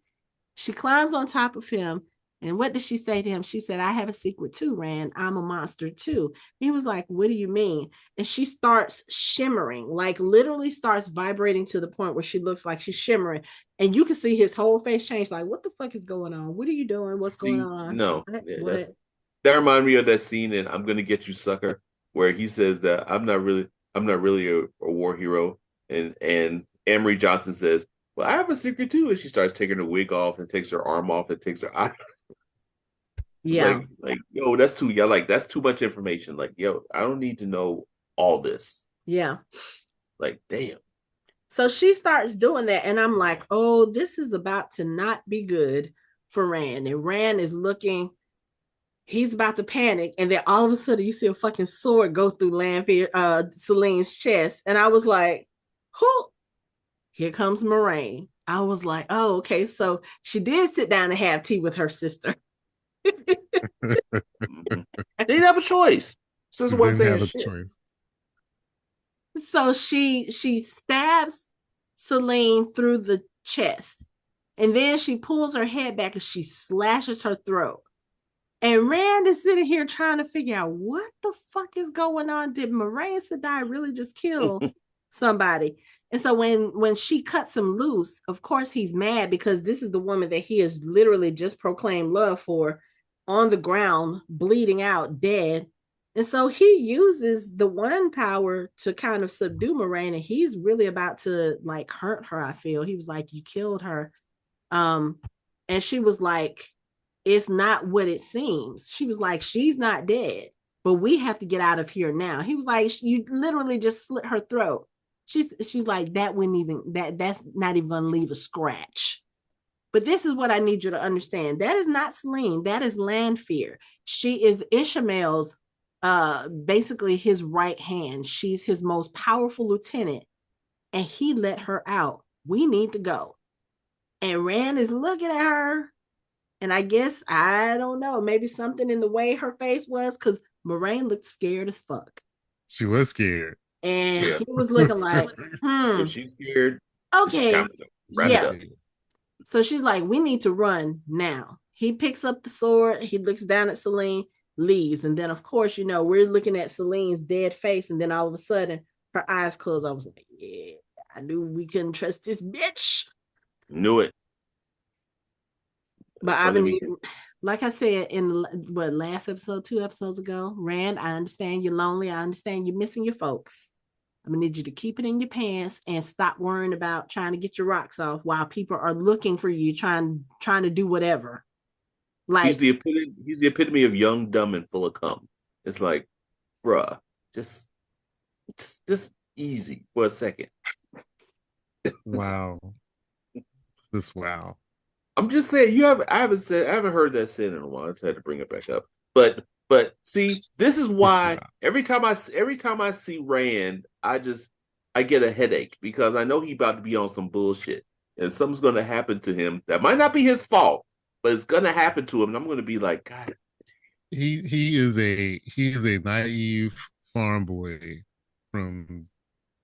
She climbs on top of him. And what did she say to him? She said, I have a secret too, Rand. I'm a monster too. He was like, what do you mean? And she starts shimmering, like literally starts vibrating to the point where she looks like she's shimmering. And you can see his whole face change. Like, what the fuck is going on? What are you doing? What's going see, on? no, What? yeah, What? that reminded me of that scene in "I'm Gonna Get You, Sucker," where he says that I'm not really a war hero, and Amory Johnson says, "Well, I have a secret too," and she starts taking her wig off and takes her arm off and takes her eye. Yeah. Yo, that's too yeah, like that's too much information. Like, yo, I don't need to know all this. Yeah. Like, damn. So she starts doing that. And I'm like, oh, this is about to not be good for Rand. And Rand is looking, he's about to panic, and then all of a sudden you see a fucking sword go through Selene's chest, and I was like, who? Here comes Moraine. I was like, oh, okay, so she did sit down and have tea with her sister. Mm-hmm. They didn't have a choice. Sister wasn't Didn't saying have a shit. choice. So she stabs Selene through the chest, and then she pulls her head back and she slashes her throat. And Rand is sitting here trying to figure out what the fuck is going on. Did Moraine Sedai really just kill somebody? And so when she cuts him loose, of course he's mad because this is the woman that he has literally just proclaimed love for, on the ground, bleeding out, dead. And so he uses the one power to kind of subdue Moraine, and he's really about to like hurt her. I feel he was like, "You killed her," um, and she was like, it's not what it seems. She was like, she's not dead, but we have to get out of here now. He was like, you literally just slit her throat. She's like, that wouldn't even that's not even gonna leave a scratch. But this is what I need you to understand. That is not Selene. That is Lanfear. She is Ishmael's basically his right hand. She's his most powerful lieutenant. And he let her out. We need to go. And Rand is looking at her. And I guess, I don't know, maybe something in the way her face was, because Moraine looked scared as fuck. She was scared. And Yeah. he was looking like, If she's scared, it's okay, time to wrap it yeah. up. So she's like, we need to run now. He picks up the sword. He looks down at Selene, leaves. And then, of course, we're looking at Selene's dead face. And then all of a sudden, her eyes close. I was like, yeah, I knew we couldn't trust this bitch. Knew it. But I've Funny been, because like I said in last episode, 2 episodes ago, Rand, I understand you're lonely. I understand you're missing your folks. I'm gonna need you to keep it in your pants and stop worrying about trying to get your rocks off while people are looking for you, trying to do whatever. he's Like, the epitome of young, dumb, and full of cum. It's like, bruh, just just easy for a second. Wow. Just wow. I'm just saying I haven't heard that said in a while. I just had to bring it back up. But see, this is Just why wow. every time I see Rand, I get a headache because I know he about to be on some bullshit and something's gonna happen to him that might not be his fault, but it's gonna happen to him. And I'm gonna be like, God, He is a naive farm boy from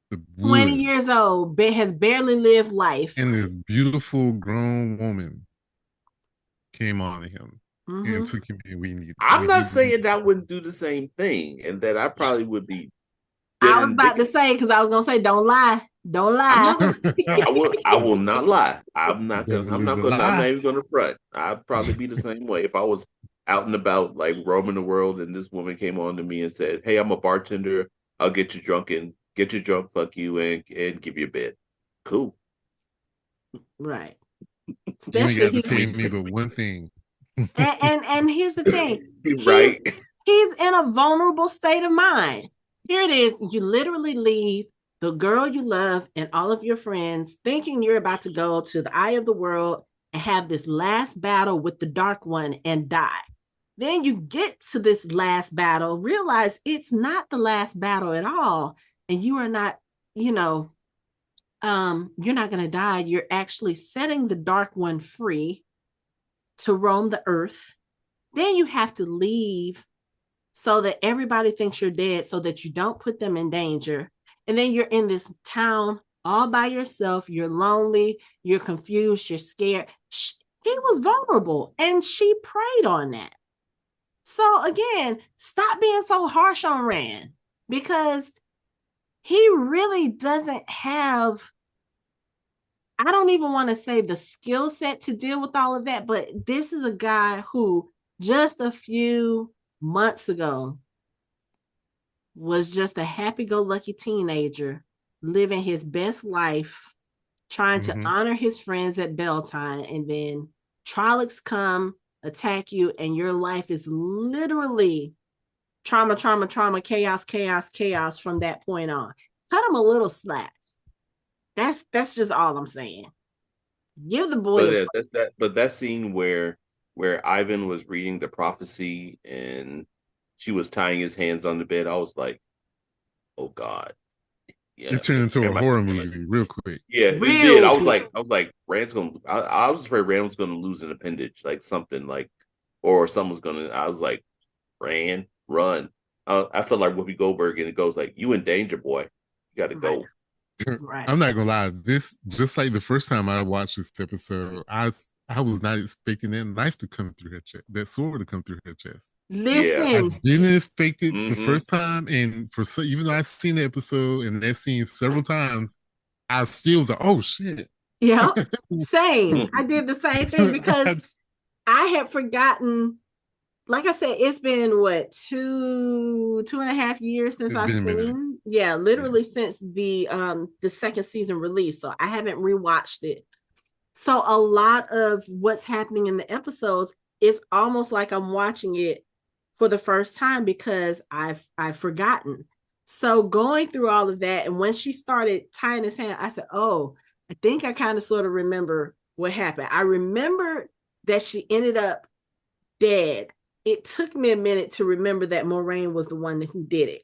the 20 years woods, old, has barely lived life. and this beautiful grown woman came on to him and Mm-hmm. took him in. I'm He not saying needed that I wouldn't do the same thing and that I probably would be dead I was and about to say, because I was gonna say, don't lie, don't I'm lie. not gonna. it. I will not lie. Devil is a I'm not lie. even gonna front. I'd probably be the same way if I was out and about, like roaming the world, and this woman came on to me and said, "Hey, I'm a bartender. I'll get you drunk, fuck you, and give you a bed." Cool. Right. You ain't Especially got to he pay me but one thing. and here's the thing. He's Right. he's in a vulnerable state of mind. Here it is. You literally leave the girl you love and all of your friends thinking you're about to go to the eye of the world and have this last battle with the dark one and die. Then you get to this last battle, realize it's not the last battle at all, and you are not, you know, you're not going to die. You're actually setting the dark one free to roam the earth. Then you have to leave so that everybody thinks you're dead so that you don't put them in danger. And then you're in this town all by yourself. You're lonely, you're confused, you're scared. He was vulnerable and she preyed on that. So again, stop being so harsh on Rand because he really doesn't have, I don't even want to say the skill set to deal with all of that, but this is a guy who just a few months ago was just a happy-go-lucky teenager living his best life, trying to Mm-hmm. honor his friends at Beltane, and then Trollocs come attack you, and your life is literally trauma, trauma, trauma, chaos, chaos, chaos from that point on. Cut him a little slack. That's just all I'm saying. Give the boy But a yeah, that's that. But that scene where Ivan was reading the prophecy and she was tying his hands on the bed, I was like, oh God, yeah, It turned into a Rand might horror be dead. movie real quick. Yeah, it did. real quick. I was like, Rand's gonna. I was afraid Rand was gonna lose an appendage, like something, like, or someone's gonna. I was like, Rand, run. I felt like Whoopi Goldberg, and it goes like, you in danger, boy. You got to Right, go. right. I'm not gonna lie. This just like the first time I watched this episode, I was not expecting that knife to come through her chest, that sword to come through her chest. Yeah. I Listen, didn't expect it the Mm-hmm. first time, and even though I've seen the episode and that scene several times, I still was like, "Oh shit!" yeah, same. I did the same thing because I- I had forgotten. Like I said, it's been what, 2.5 years since it's I've been a minute. seen. Yeah, literally since the second season release. So I haven't rewatched it. So a lot of what's happening in the episodes is almost like I'm watching it for the first time because I've forgotten. So going through all of that, and when she started tying his hand, I said, "Oh, I think I kind of sort of remember what happened." I remember that she ended up dead. It took me a minute to remember that Moraine was the one who did it.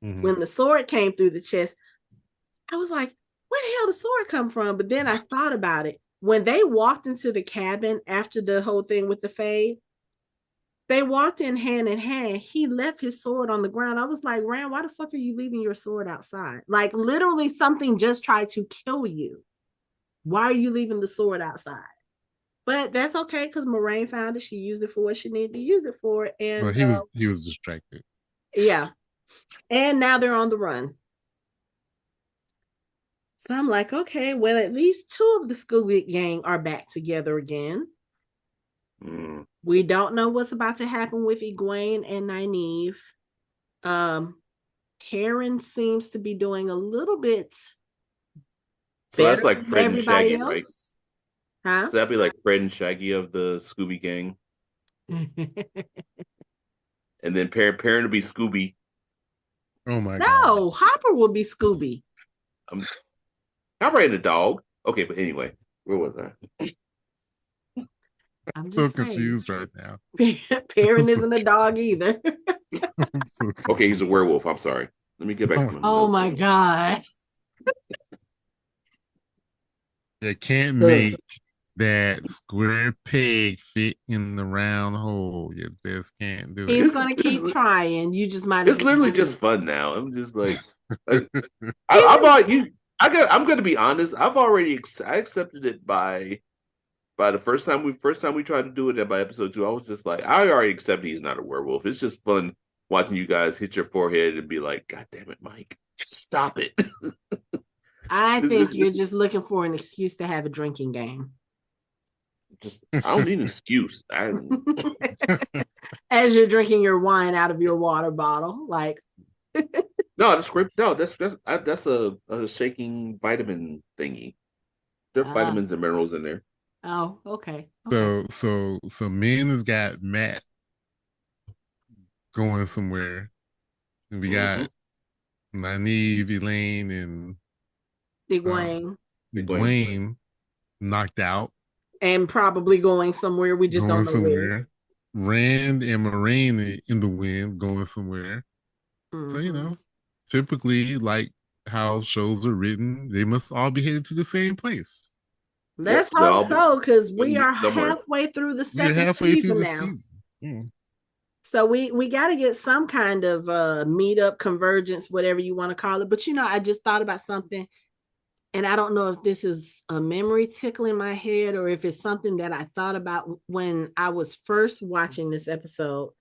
Mm-hmm. When the sword came through the chest, I was like, where the hell did the sword come from? But then I thought about it. When they walked into the cabin after the whole thing with the Fade, They walked in hand. He left his sword on the ground. I was like, Rand, why the fuck are you leaving your sword outside? Like, literally, something just tried to kill you. Why are you leaving the sword outside? But that's okay because Moraine found it. She used it for what she needed to use it for. Well, And he was distracted. yeah. And now they're on the run. So I'm like, okay, well, at least two of the Scooby gang are back together again. Mm. We don't know what's about to happen with Egwene and Nynaeve. Um, Perrin seems to be doing a little bit So that's better like than Fred and everybody Shaggy, right? else. Huh? So that'd be like Fred and Shaggy of the Scooby Gang, and then Perrin would be Scooby. Oh my god. No, Hopper will be Scooby. I'm writing a dog. Okay, but anyway, where was I? I'm So just saying. confused right now. Perrin isn't a dog either. I'm so Okay, he's a werewolf. I'm sorry. Let me get back to my Oh notes. my God. They can't Ugh. make that square peg fit in the round hole. You just can't do it. He's It's gonna it's keep trying. You just might as it's well literally just believe. fun now. I'm just like, I, He I've already you. I'm gonna be honest. I've already I accepted it by the first time we tried to do it. And by episode 2, I was just like, I already accepted he's not a werewolf. It's just fun watching you guys hit your forehead and be like, God damn it, Mike, stop it. I this, think this, you're this, just looking for an excuse to have a drinking game. just I don't need an excuse. As you're drinking your wine out of your water bottle. Like, No, that's a shaking vitamin thingy. There are uh, vitamins and minerals in there. oh, okay. Okay. So Min has got Matt going somewhere. And we Mm-hmm. got Nynaeve, Elaine, and Egwene. Egwene. Egwene knocked out, And probably going somewhere. We just going don't know where. somewhere. Rand and Moraine in the wind, going somewhere. So, Mm-hmm. typically, like how shows are written, they must all be headed to the same place. Let's Yep, they'll hope all be so, because gonna we meet are somewhere. halfway through the We're second halfway through season the now. season. Yeah. So we got to get some kind of meetup, convergence, whatever you want to call it. But I just thought about something, and I don't know if this is a memory tickle in my head or if it's something that I thought about when I was first watching this episode.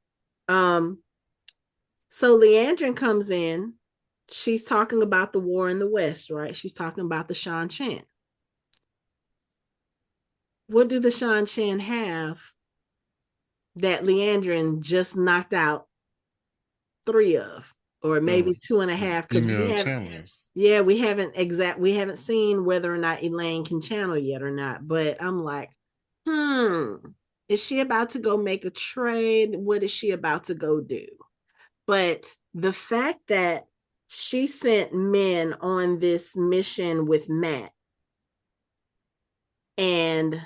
Um, so Leandrin comes in. She's talking about the war in the West, right? She's talking about the Shan Chan. What do the Shan Chan have that Leandrin just knocked out 3 of, or maybe 2.5? Because Female channels. we haven't seen whether or not Elaine can channel yet or not. But I'm like, is she about to go make a trade? What is she about to go do? But the fact that she sent men on this mission with Matt, and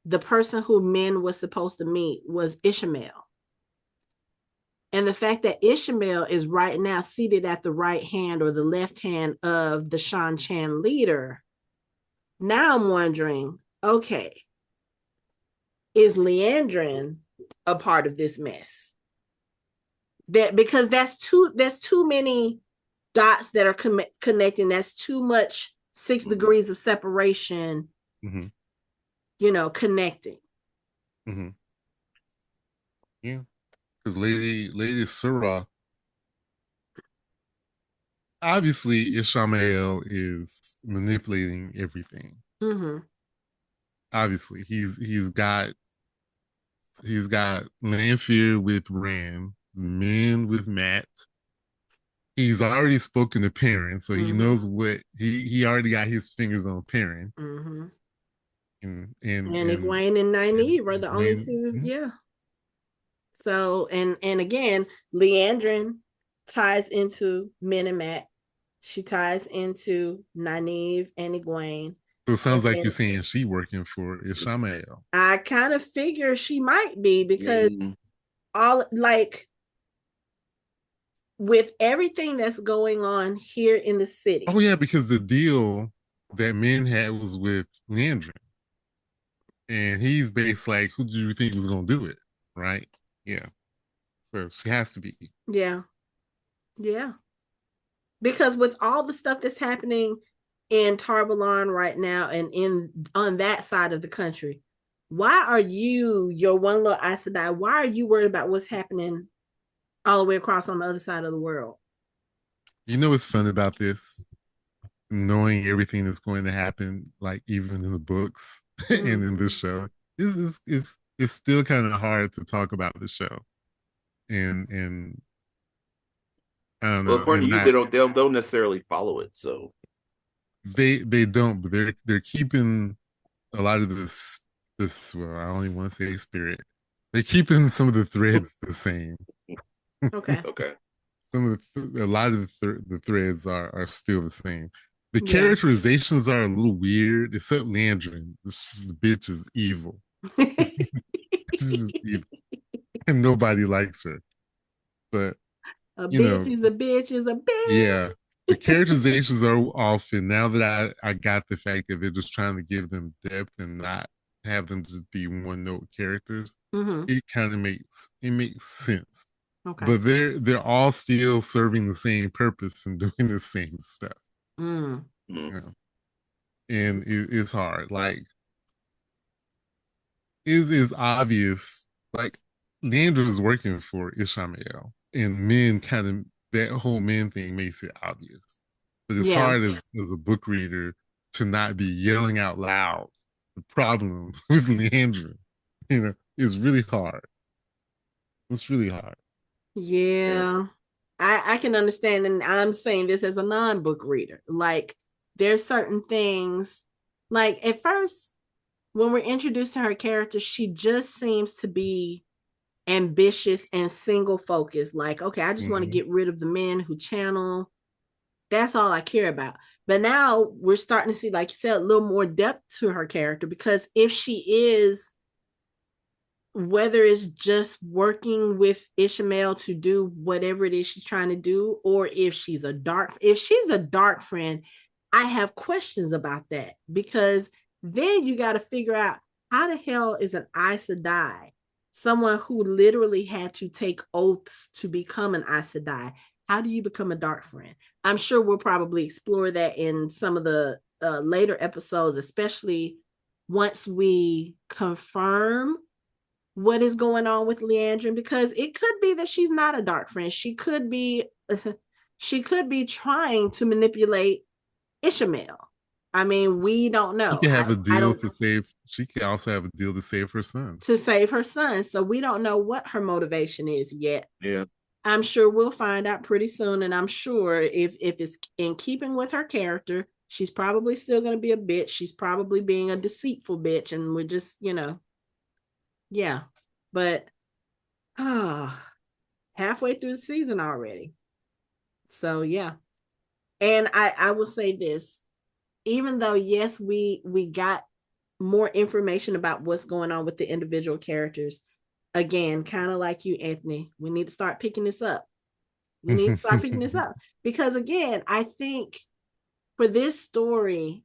the person who Min was supposed to meet was Ishmael. And the fact that Ishmael is right now seated at the right hand or the left hand of the Shan Chan leader, now I'm wondering, okay, is Leandrin a part of this mess? That because there's too many dots that are connecting. That's too much 6 degrees of separation, Mm-hmm. Connecting. Mm-hmm. Yeah. Because Lady Surah, obviously Ishmael is manipulating everything. Mm-hmm. Obviously, he's got Lanfear with Rand, men with Matt. He's already spoken to Perrin, so he Mm-hmm. knows what he already got his fingers on Perrin. Mm-hmm. And And Egwene and Nynaeve are the only Egwene, two, yeah. So and again, Leandrin ties into Min and Matt. She ties into Nynaeve and Egwene. so it sounds like you're And saying she working for Ishmael. I kind of figure she might be I because mean, all like with everything that's going on here in the Oh city. yeah, because the deal that Min had was with Leandrin. And he's based like, who do you think was gonna do it? Right? Yeah. So she has to be. Yeah. Yeah. Because with all the stuff that's happening in Tarvalon right now and in on that side of the country, why are you, your one little Aes Sedai, why are you worried about what's happening all the way across on the other side of the world? You know what's fun about this? Knowing everything that's going to happen, like even in the books and Mm. in this show, is it's still kind of hard to talk about the show. And I don't Well, know, according and to you, not they don't necessarily follow it. So they don't, but they're keeping a lot of this well, I don't even want to say spirit. They're keeping some of the threads the same. Okay. okay, A lot of the threads are still the same. The Yeah. characterizations are a little weird, except Landrin. The bitch is evil. This is evil, and nobody likes her. But A you bitch know, is a bitch is a yeah, the bitch. characterizations are off, and now that I got the fact that they're just trying to give them depth and not have them just be one note characters, Mm-hmm. it kind of makes sense. Okay. But they're all still serving the same purpose and doing the same stuff, Mm. you know. And it's hard. Like is obvious. Like Leandra is working for Ishamael, and men kind of that whole men thing makes it obvious. But it's Yeah. hard as a book reader to not be yelling out loud the problem with Leandra. You know, it's really hard. It's really hard. yeah. Yeah. I can understand, and I'm saying this as a non-book reader. Like, there's certain things, like at first, when we're introduced to her character, she just seems to be ambitious and single focused. Like, okay, I just want to Mm-hmm. get rid of the men who channel. That's all I care about. But now we're starting to see, like you said, a little more depth to her character, because if she is, whether it's just working with Ishmael to do whatever it is she's trying to do, or if she's a dark friend, I have questions about that, because then you got to figure out, how the hell is an Aes Sedai, someone who literally had to take oaths to become an Aes Sedai, how do you become a dark friend? I'm sure we'll probably explore that in some of the later episodes, especially once we confirm what is going on with Leandrin, because it could be that she's not a dark friend. She could be she could be trying to manipulate Ishmael. I mean, we don't She know. can have a I deal don't, to save. She can also have a deal to save her son. to save her son. So we don't know what her motivation is yet. Yeah. I'm sure we'll find out pretty soon. And I'm sure if it's in keeping with her character, she's probably still gonna be a bitch. She's probably being a deceitful bitch. And we're just, yeah. But halfway through the season already. So yeah. And I will say this, even though yes, we got more information about what's going on with the individual characters, again, kind of like you, Anthony, we need to start picking this up. We need to start picking this up, because again, I think for this story,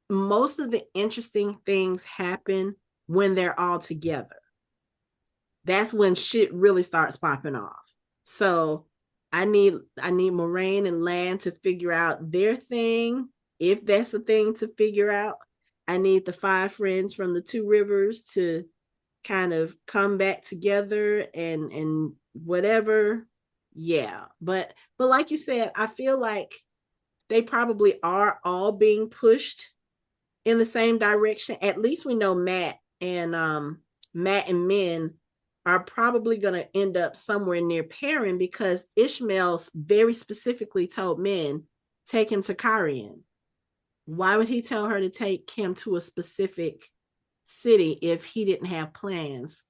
most of the interesting things happen when they're all together. That's when shit really starts popping off. So I need Moraine and Lan to figure out their thing, if that's a thing to figure out. I need the five friends from the two rivers to kind of come back together and whatever. Yeah. But like you said, I feel like they probably are all being pushed in the same direction. At least we know Matt and Min are probably going to end up somewhere near Perrin, because Ishmael very specifically told Min, take him to Carian. Why would he tell her to take him to a specific city if he didn't have plans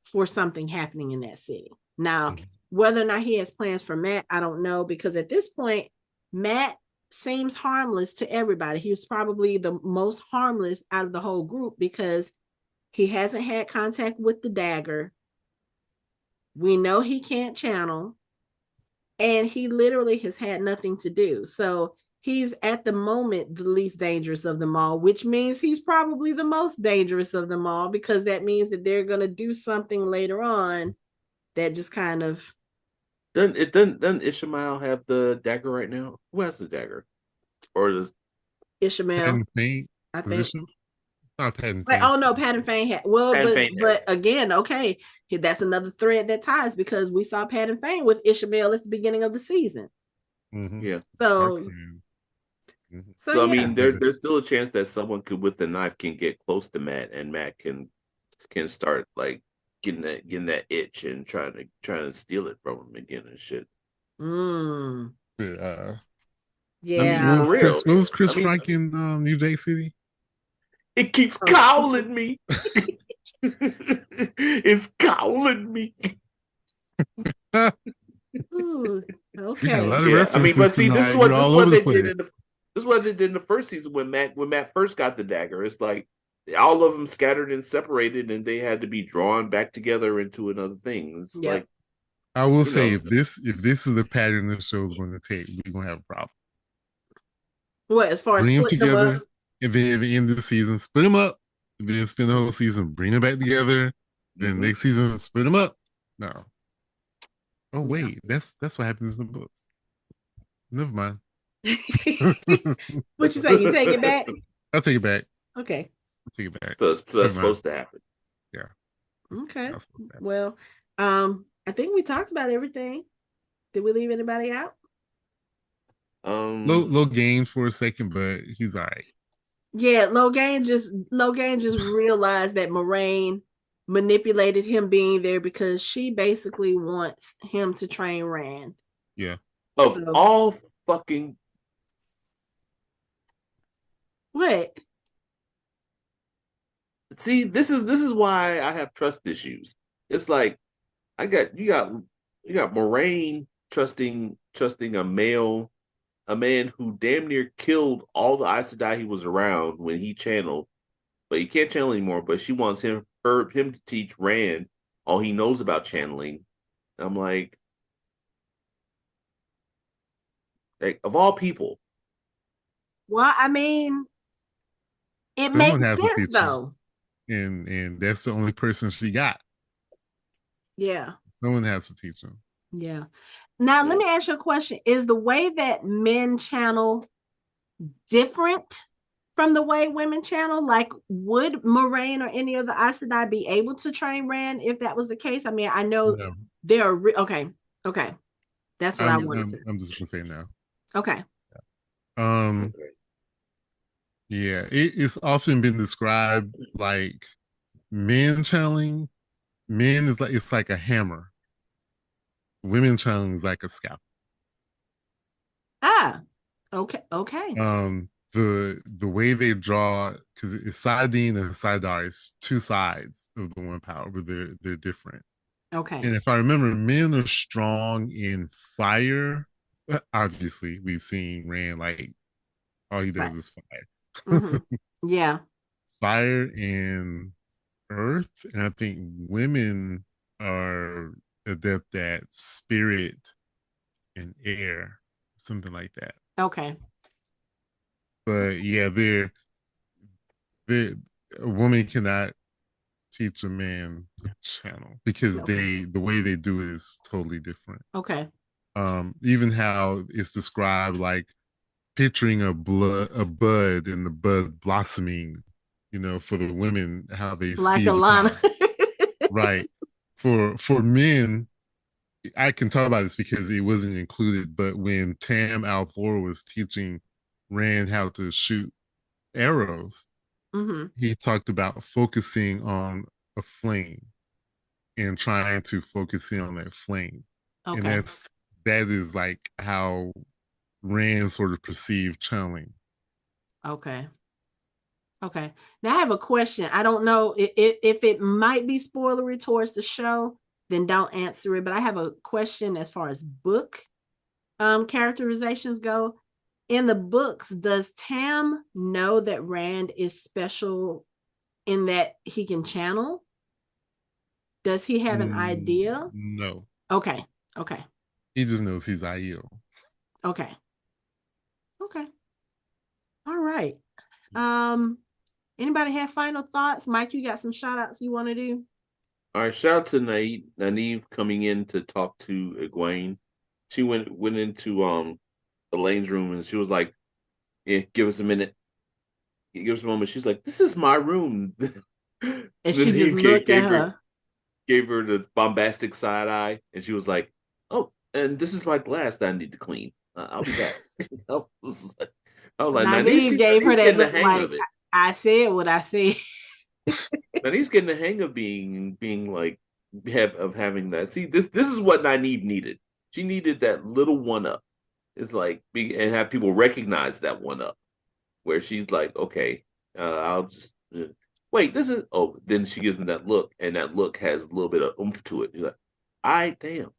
for something happening in that city? Now, whether or not he has plans for Matt, I don't know, because at this point, Matt seems harmless to everybody. He was probably the most harmless out of the whole group, because he hasn't had contact with the dagger. We know he can't channel, and he literally has had nothing to do. So he's at the moment the least dangerous of them all, which means he's probably the most dangerous of them all, because that means that they're going to do something later on that just kind of Doesn't Ishmael have the dagger right now? Who has the dagger? Or does Ishmael, Patton Faint I for this think. show? Not Patton Wait, Faint. oh no, Pat and Fane had well, Pan but Fane has but again, okay, that's another thread that ties because we saw Pat and Fane with Ishmael at the beginning of the season. Mm-hmm. yeah. Dark So Friend. Mm-hmm. so So I yeah. mean there's still a chance that someone could with the knife can get close to Matt and Matt can start like getting that itch and trying to steal it from him again and shit. Mm, Uh, I mean, yeah. for real. What was I Chris mean, Rock in New Jack City? it keeps Oh, calling me. It's calling me. ooh, We had a okay. lot of Yeah, I mean, references but see, tonight. We're this is all what over the they did in place. the this is what they did in the first season when Matt first got the dagger. It's like all of them scattered and separated, and they had to be drawn back together into another thing. It's Yep. like I will you say know, if this is the pattern the show is going to take, we're gonna have a problem. What as far as Bring them splitting them up? together, and then at the end of the season, split them up. And then spend the whole season, bring them back together. Then mhm. next season, split them up. No. Oh Yeah. wait, that's what happens in the books. Never mind. What you say? You take it back? I'll take it back. Okay. I'll take it back. So that's Never mind. supposed to happen. Yeah, Okay. that's supposed to happen. Well, I think we talked about everything. Did we leave anybody out? Low gain for a second, but he's all right. Yeah, Logan just realized that Moraine manipulated him being there because she basically wants him to train Rand. Yeah. Of So all fucking what? see, this is why I have trust issues. It's like I got you got Moraine trusting a man who damn near killed all the Aes Sedai he was around when he channeled, but he can't channel anymore. But she wants him to teach Rand all he knows about channeling. And I'm like of all people, Well, I mean, it Someone makes has to sense teach him, though. and that's the only person she got. Yeah. Someone has to teach him. Yeah. Now let yeah. me ask you a question. Is the way that men channel different from the way women channel? Like, would Moraine or any of the Aes Sedai be able to train Rand if that was the case? I mean, I know No, there are okay, okay. That's what I wanted to. I'm just gonna say no. Okay, Um, Okay. yeah, it's often been described like men channeling. Men is like it's like a hammer. Women channeling is like a scalpel. ah, okay, okay, The way they draw, because it's Saladin and Saidar is two sides of the one power, but they're different. okay. And if I remember, men are strong in fire. Obviously, we've seen Rand like all he Right. does is fire. Mm-hmm. Yeah. Fire and earth, and I think women are adept at spirit and air, something like that. Okay. But yeah, they a woman cannot teach a man to channel because Okay. the way they do it is totally different. Okay. Even how it's described, like picturing a bud and the bud blossoming, for the women, how they Like see is Alanna. about right. For men, I can talk about this because it wasn't included, but when Tam Althor was teaching Rand how to shoot arrows, Mm-hmm. he talked about focusing on a flame and trying to focus in on that flame. And Okay. that is like how Rand sort of perceived channeling. Okay. Okay. Now I have a question. I don't know if it might be spoilery towards the show, then don't answer it. But I have a question as far as book characterizations go. In the books, does Tam know that Rand is special in that he can channel? Does he have an idea? No, Okay. Okay. he just knows he's Aiel. Okay. Okay. All right. Um, anybody have final thoughts? Mike, you got some shout outs you want to do? All right, shout out to Nynaeve coming in to talk to Egwene. She went into Elaine's room and she was like, "Yeah, give us a minute. Give us a moment." She's like, "This is my room." And she just Nynaeve looked at her. gave her the bombastic side eye, and she was like, "Oh, and this is my glass that I need to clean. I'll be back." I was like, Nynaeve gave her Nynaeve's that getting the look hang like of it. I said what I said. Nynaeve's getting the hang of being like of having that. See, this is what Nynaeve needed. She needed that little one up. It's like and have people recognize that one up where she's like, okay, I'll just wait. This is Then she gives him that look, and that look has a little bit of oomph to it. You're like, I damn.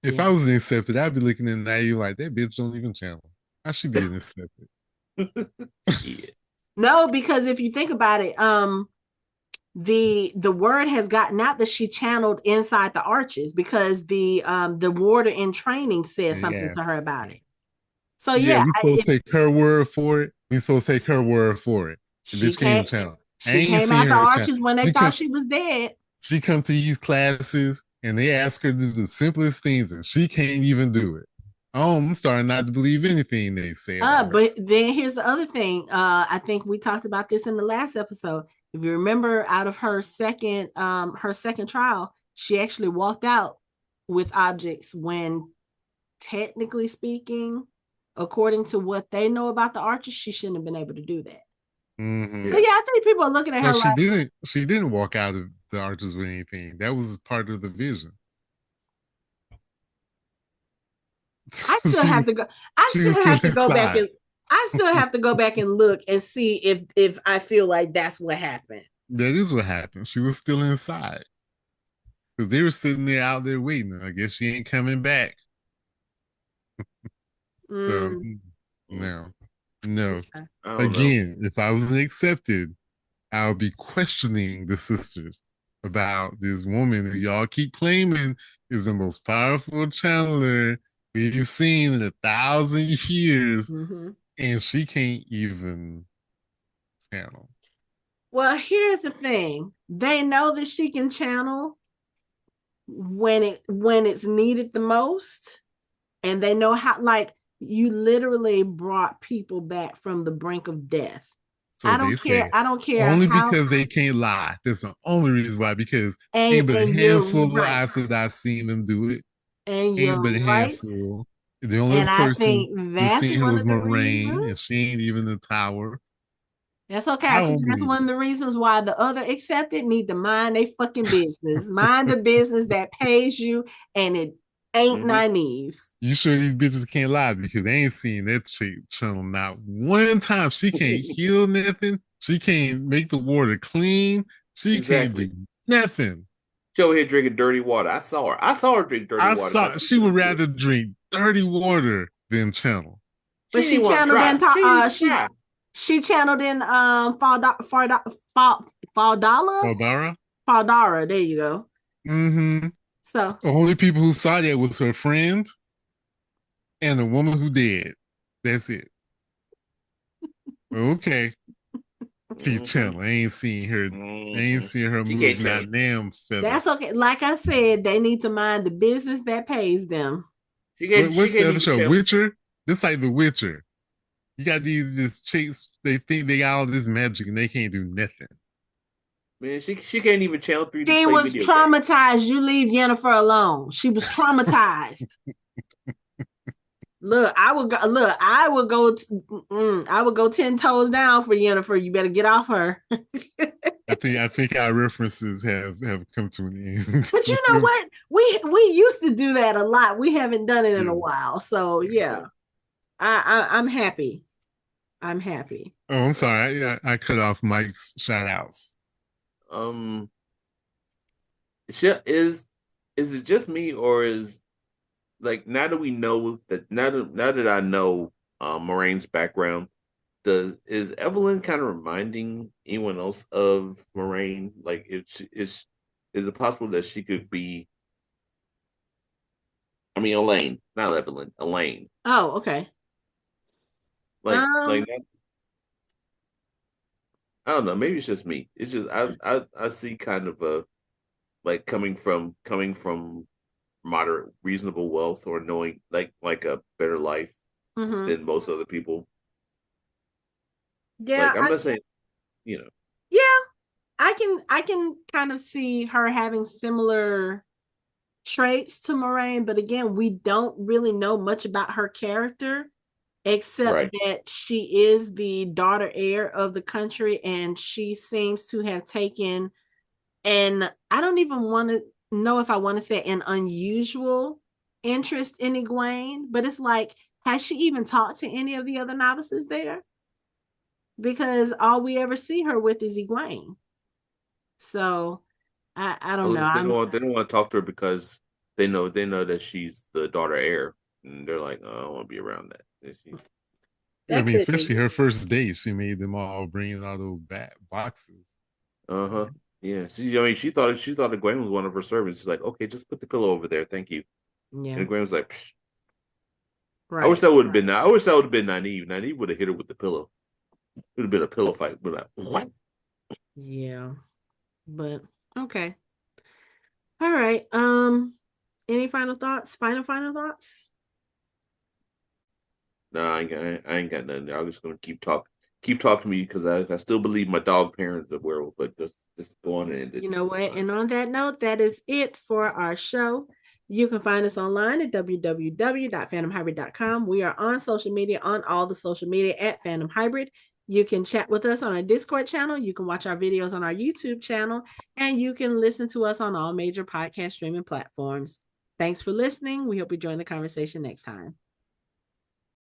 If Yeah. I was accepted, I'd be looking at Nayu like that bitch don't even channel. I should be accepted. Yeah. No, because if you think about it, the word has gotten out that she channeled inside the arches because the warder in training said something to her Yes. about it. So Yeah, yeah, we supposed to take her word for it. We supposed to take her word for it. The she bitch can't even came channel. I she ain't came seen out the her channel. arches when they She thought come she was dead. she come to these classes and they ask her to do the simplest things and she can't even do it. Oh, I'm starting not to believe anything they say about her. But then here's the other thing. I think we talked about this in the last episode. If you remember, out of her second trial, she actually walked out with objects when, technically speaking, according to what they know about the archers, she shouldn't have been able to do that. Mm-hmm. So yeah, Yeah. I think people are looking at No, her she like, didn't. She didn't walk out of the arches with anything. That was part of the vision. I still she have to was go. I she was still still have to go back inside. and I still have to go back and look and see if I feel like that's what happened. That is what happened. She was still inside because they were sitting there out there waiting. I guess she ain't coming back. So Mm, no, no. okay. I don't know. Again, if I wasn't accepted, I'll be questioning the sisters about this woman who y'all keep claiming is the most powerful channeler we've seen in 1,000 years, Mm-hmm. and she can't even channel. Well, here's the thing. They know that she can channel when it's needed the most, and they know how, like, you literally brought people back from the brink of death. So they say I don't care only how, because they can't lie. That's the only reason why. Because ain't but a and you're handful of right. eyes that I've seen them do it. And Ain't you're but a right. handful. The only And I person think who that's seen her one was of the Moraine, and reasons. she ain't even in the tower. That's okay. I I think don't that's believe one of it. the reasons why the other accepted need to mind their fucking business. Mind the business that pays you, and it ain't Mm-hmm. Nynaeve's. You sure these bitches can't lie because they ain't seen that chick channel not one time. She can't heal nothing. She can't make the water clean. She can't Exactly. do nothing. She over here drinking dirty water. I saw her. I saw her drink dirty I water because saw she she would couldn't do it. rather drink dirty water than channel. She But didn't she even want to channeled try. in She didn't even she try. she channeled in Faldala Baldara? Faldara. There you go. Mm-hmm. So The only people who saw that was her friend and the woman who did. That's it. Okay. She Mm-hmm. channel. I ain't seen her. I ain't Mm-hmm. seen her She can't move channel. not damn feather. that's okay. Like I said, they need to mind the business that pays them. She What's the can't other even show? channel. Witcher? This like the Witcher. You got these chicks. They think they got all this magic and they can't do nothing. Man, she can't even channel through to She play was video games. traumatized. You leave Jennifer alone. She was traumatized. Look, I would go. Look, I would go. I would go 10 toes down for Jennifer. You better get off her. I think our references have come to an But you know end. what? We used to do that a lot. We haven't done it in Yeah. a while. So yeah, Yeah. I'm happy. I'm happy. Oh, I'm sorry. I cut off Mike's shout outs. Um, is it just me or is like now that we know that now that I know Moraine's background, does is Evelyn kind of reminding anyone else of Moraine? Like, is it possible that she could be? I mean, Elaine, not Evelyn, Elaine. Oh, okay. Like Um, I don't know. Maybe it's just me. It's just I see kind of a. like coming from moderate, reasonable wealth, or knowing like a better life Mm-hmm. than most other people. Yeah, Like I'm not saying, you know, yeah, I can kind of see her having similar traits to Moraine, but again, we don't really know much about her character except right? that she is the daughter heir of the country and she seems to have taken, and I don't even want to know if I want to say an unusual interest in Egwene, but it's like, has she even talked to any of the other novices there? Because all we ever see her with is Egwene. So I don't know. Unless I'm they don't want to talk to her because they know that she's the daughter heir, and they're like, oh, I don't want to be around that. And she, I that mean, could be. especially her first date, she made them all bring all those boxes. uh-huh. Yeah, I mean, she thought that Gwen was one of her servants. She's like, okay, just put the pillow over there, thank you. Yeah, And Gwen was like, psh. I wish right. that would have been. I wish that would have been Nynaeve. Nynaeve would have hit her with the pillow. It would have been a pillow fight. But like, what? Yeah. But okay. All right. Any final thoughts? Final thoughts? No, I ain't got nothing. I'm just gonna keep talking to me because I still believe my dog parents are werewolf, but just go on and end it. You know It's what? fine. And on that note, that is it for our show. You can find us online at www.fandomhybrid.com. We are on social media, on all the social media at Fandom Hybrid. You can chat with us on our Discord channel. You can watch our videos on our YouTube channel, and you can listen to us on all major podcast streaming platforms. Thanks for listening. We hope you join the conversation next time.